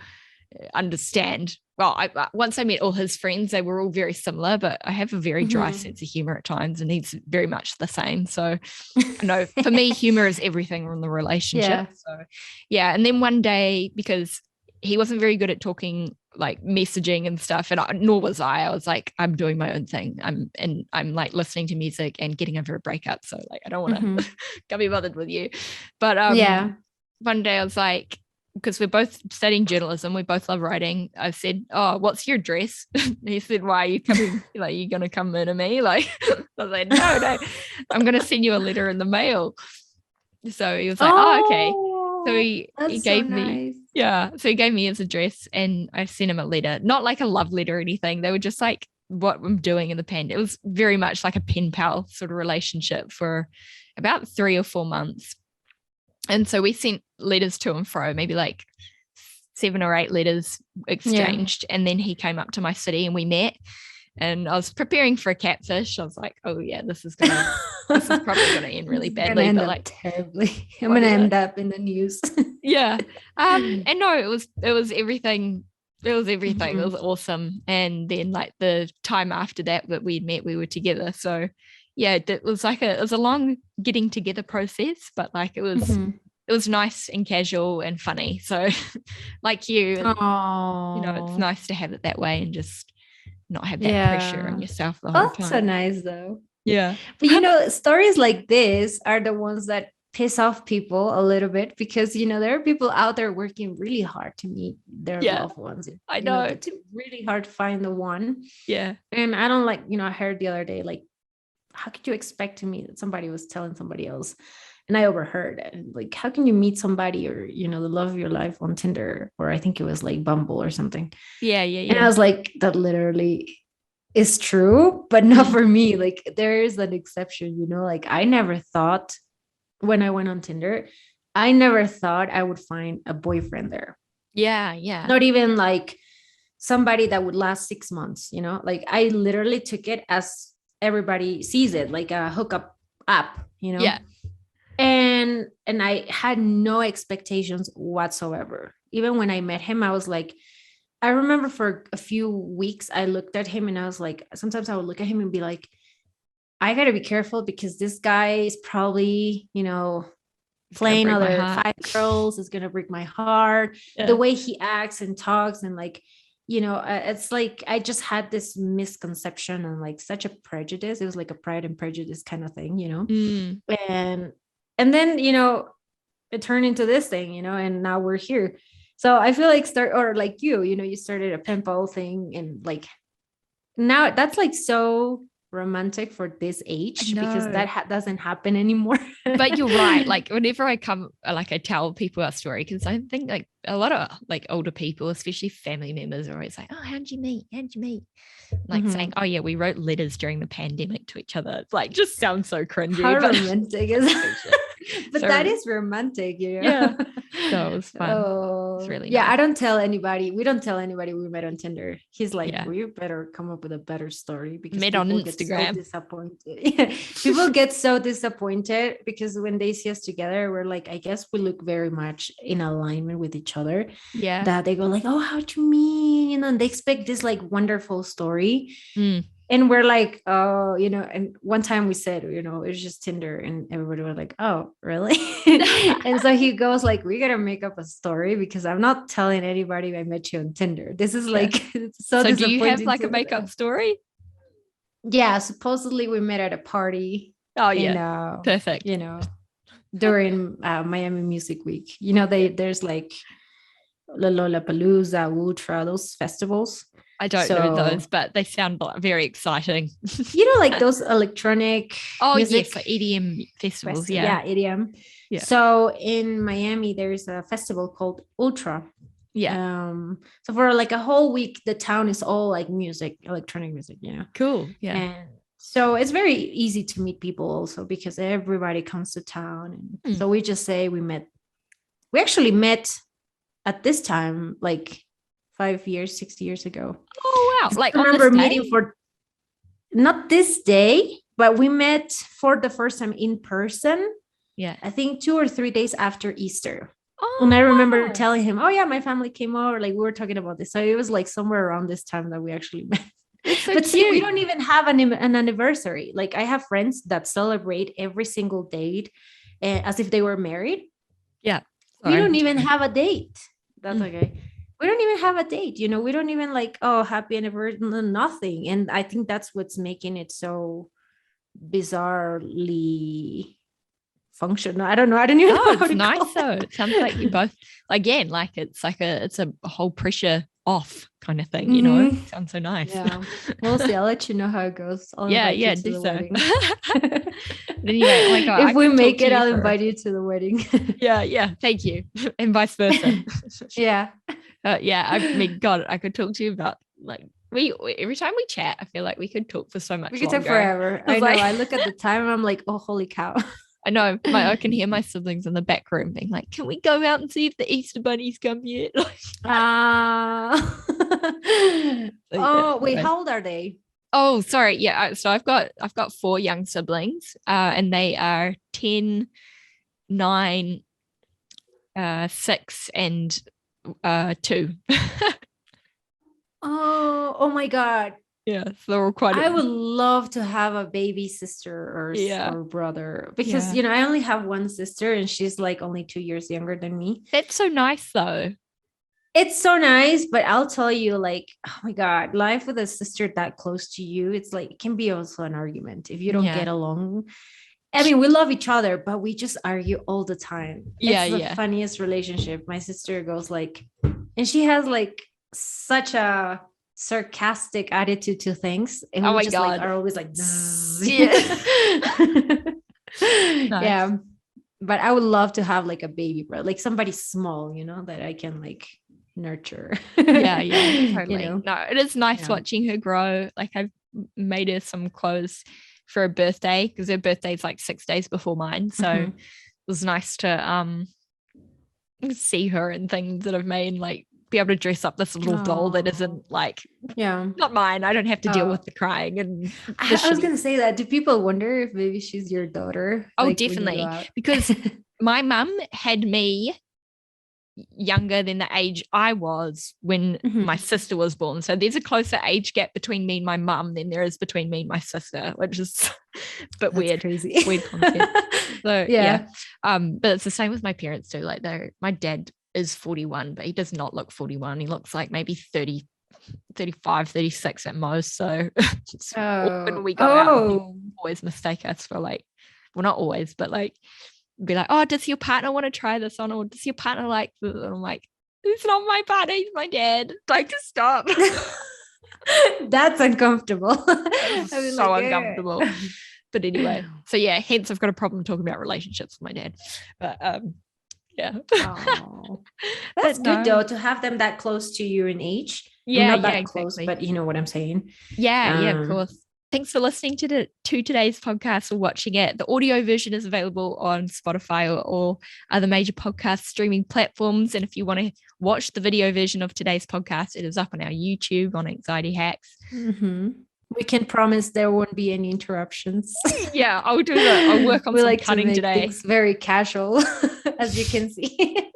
understand. Well, once I met all his friends, they were all very similar, but I have a very dry sense of humor at times, and he's very much the same. So, I know for me, humor is everything in the relationship. Yeah. So, yeah. And then one day, because he wasn't very good at talking, like messaging and stuff, and nor was I. I was like, I'm doing my own thing. I'm like listening to music and getting over a breakup. So like, I don't want to can't be bothered with you. But one day I was like, because we're both studying journalism, we both love writing. I said, oh, what's your address? He said, why are you coming? Like, you gonna come murder me? Like, I was like, no, I'm gonna send you a letter in the mail. So he was like, oh okay. So he gave me, so he gave me his address and I sent him a letter, not like a love letter or anything. They were just like what I'm doing in the pandemic. It was very much like a pen pal sort of relationship for about 3 or 4 months. And so we sent letters to and fro, maybe like 7 or 8 letters exchanged. Yeah. And then he came up to my city and we met. And I was preparing for a catfish. I was like, oh yeah, this is probably gonna end really badly. But like terribly. I'm gonna end up in the news. Yeah. And no, it was everything. It was everything. It was awesome. And then like the time after that we'd met, we were together. So yeah, it was a long getting together process, but like it was nice and casual and funny. So like you, it's nice to have it that way and just not have that pressure on yourself the whole time. That's so nice though. Yeah. But stories like this are the ones that piss off people a little bit, because there are people out there working really hard to meet their loved ones. I know. It's really hard to find the one. Yeah. And I don't like, I heard the other day, like, how could you expect to meet? Somebody was telling somebody else, and I overheard it. Like, how can you meet somebody or, the love of your life on Tinder? Or I think it was like Bumble or something. Yeah. And I was like, that literally is true, but not for me. Like, there is an exception, like I never thought when I went on Tinder, I never thought I would find a boyfriend there. Yeah. Not even like somebody that would last 6 months, like I literally took it as everybody sees it, like a hookup app, Yeah. And I had no expectations whatsoever. Even when I met him, I was like, I remember for a few weeks, I looked at him and I was like, sometimes I would look at him and be like, I got to be careful because this guy is probably, playing other 5 girls is going to break my heart. Yeah. The way he acts and talks and like, it's like, I just had this misconception and like such a prejudice. It was like a Pride and Prejudice kind of thing, And then, it turned into this thing, and now we're here. So I feel like like you started a pen pal thing, and like now that's like so romantic for this age, because that doesn't happen anymore. But you're right. Like whenever I tell people our story, because I think like a lot of like older people, especially family members, are always like, oh, how'd you meet? Like saying, oh yeah, we wrote letters during the pandemic to each other. It's like just sounds so cringy. How romantic is that? But so, that is romantic, Yeah. So it was fun. Oh, it's really nice. I don't tell anybody. We don't tell anybody we met on Tinder. He's like, well, you better come up with a better story, because met on Instagram. Get so disappointed. People get so disappointed because when they see us together, we're like, I guess we look very much in alignment with each other. Yeah. That they go like, oh, how'd you meet? And they expect this like wonderful story. And we're like, oh, and one time we said, it was just Tinder, and everybody was like, oh, really? And so he goes like, we got to make up a story, because I'm not telling anybody I met you on Tinder. This is like, so do you have like a makeup story? Yeah. Supposedly we met at a party. Oh yeah. Perfect. During Miami Music Week, there's like Lollapalooza, Ultra, those festivals. I don't know those, but they sound very exciting. Like those electronic music. Yes, like EDM festivals. Yeah, EDM. Yeah. So in Miami, there's a festival called Ultra. Yeah. So for like a whole week, the town is all like music, electronic music. Cool. Yeah. And so it's very easy to meet people also, because everybody comes to town. And so we just say we actually met at this time, like 5 years, 6 years ago. Oh wow! Like I remember meeting for not this day, but we met for the first time in person. Yeah, I think 2 or 3 days after Easter. Oh, and I remember telling him, "Oh yeah, my family came over. Like we were talking about this." So it was like somewhere around this time that we actually met. So but see, we don't even have an anniversary. Like I have friends that celebrate every single date as if they were married. Yeah, we don't even have a date. That's okay. We don't even have a date, we don't even like, oh, happy anniversary, nothing. And I think that's what's making it so bizarrely functional. I don't know. I don't even know. It's nice though. It sounds like you both, again, like it's a whole pressure off kind of thing, It sounds so nice. Yeah. We'll see. I'll let you know how it goes. Do so. Then you go, oh my God, if we make it, I'll invite you to the wedding. Yeah. Thank you. And vice versa. Yeah. I mean, God, I could talk to you about like we every time we chat, I feel like we could talk for so much. We could talk forever. I know. I look at the time and I'm like, oh, holy cow. I know. I can hear my siblings in the back room being like, "Can we go out and see if the Easter bunnies come yet?" Oh, wait, how old are they? Oh, sorry. Yeah. So I've got 4 young siblings, and they are 10, 9, 6, and 2. Oh my God. Yeah, so they're all quite. I would love to have a baby sister or brother, because I only have one sister, and she's like only 2 years younger than me. That's so nice though. It's so nice, but I'll tell you, like, oh my God, life with a sister that close to you, it's like, it can be also an argument if you don't get along. I mean, we love each other, but we just argue all the time. It's the funniest relationship. My sister goes like, and she has like such a sarcastic attitude to things. And we just like are always like, yeah. But I would love to have like a baby brother, like somebody small, that I can like nurture. Yeah, totally. No, it is nice watching her grow. Like I've made her some clothes for her birthday, because her birthday is like 6 days before mine, so it was nice to see her and things that I've made, and like be able to dress up this little doll that isn't like not mine. I don't have to deal with the crying and I was gonna say that. Do people wonder if maybe she's your daughter? Oh, like, definitely, because my mum had me younger than the age I was when my sister was born. So there's a closer age gap between me and my mum than there is between me and my sister, which is but weird. Crazy. Weird concept. So but it's the same with my parents too. Like my dad is 41, but he does not look 41. He looks like maybe 30, 35, 36 at most. So when we go out, people always mistake us for like, well, not always, but like be like, oh, does your partner want to try this on? Or does your partner like this? And I'm like, it's not my partner, he's my dad. Like, to stop. That's uncomfortable. So uncomfortable. But anyway, so yeah, hence I've got a problem talking about relationships with my dad. But yeah. Oh, that's good though, to have them that close to you in age. Yeah, not that exactly. close, but you know what I'm saying. Yeah, of course. Thanks for listening to today's podcast or watching it. The audio version is available on Spotify or all other major podcast streaming platforms. And if you want to watch the video version of today's podcast, it is up on our YouTube on Anxiety Hacks. Mm-hmm. We can promise there won't be any interruptions. Yeah, I'll do that. I'll work on some cutting today. Things very casual, as you can see.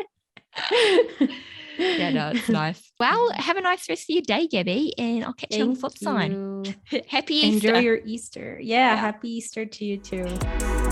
Yeah, no, it's nice. Well, have a nice rest of your day, Gabby, and I'll catch you on the flip side. Happy Easter. Enjoy your Easter. Yeah, happy Easter to you too.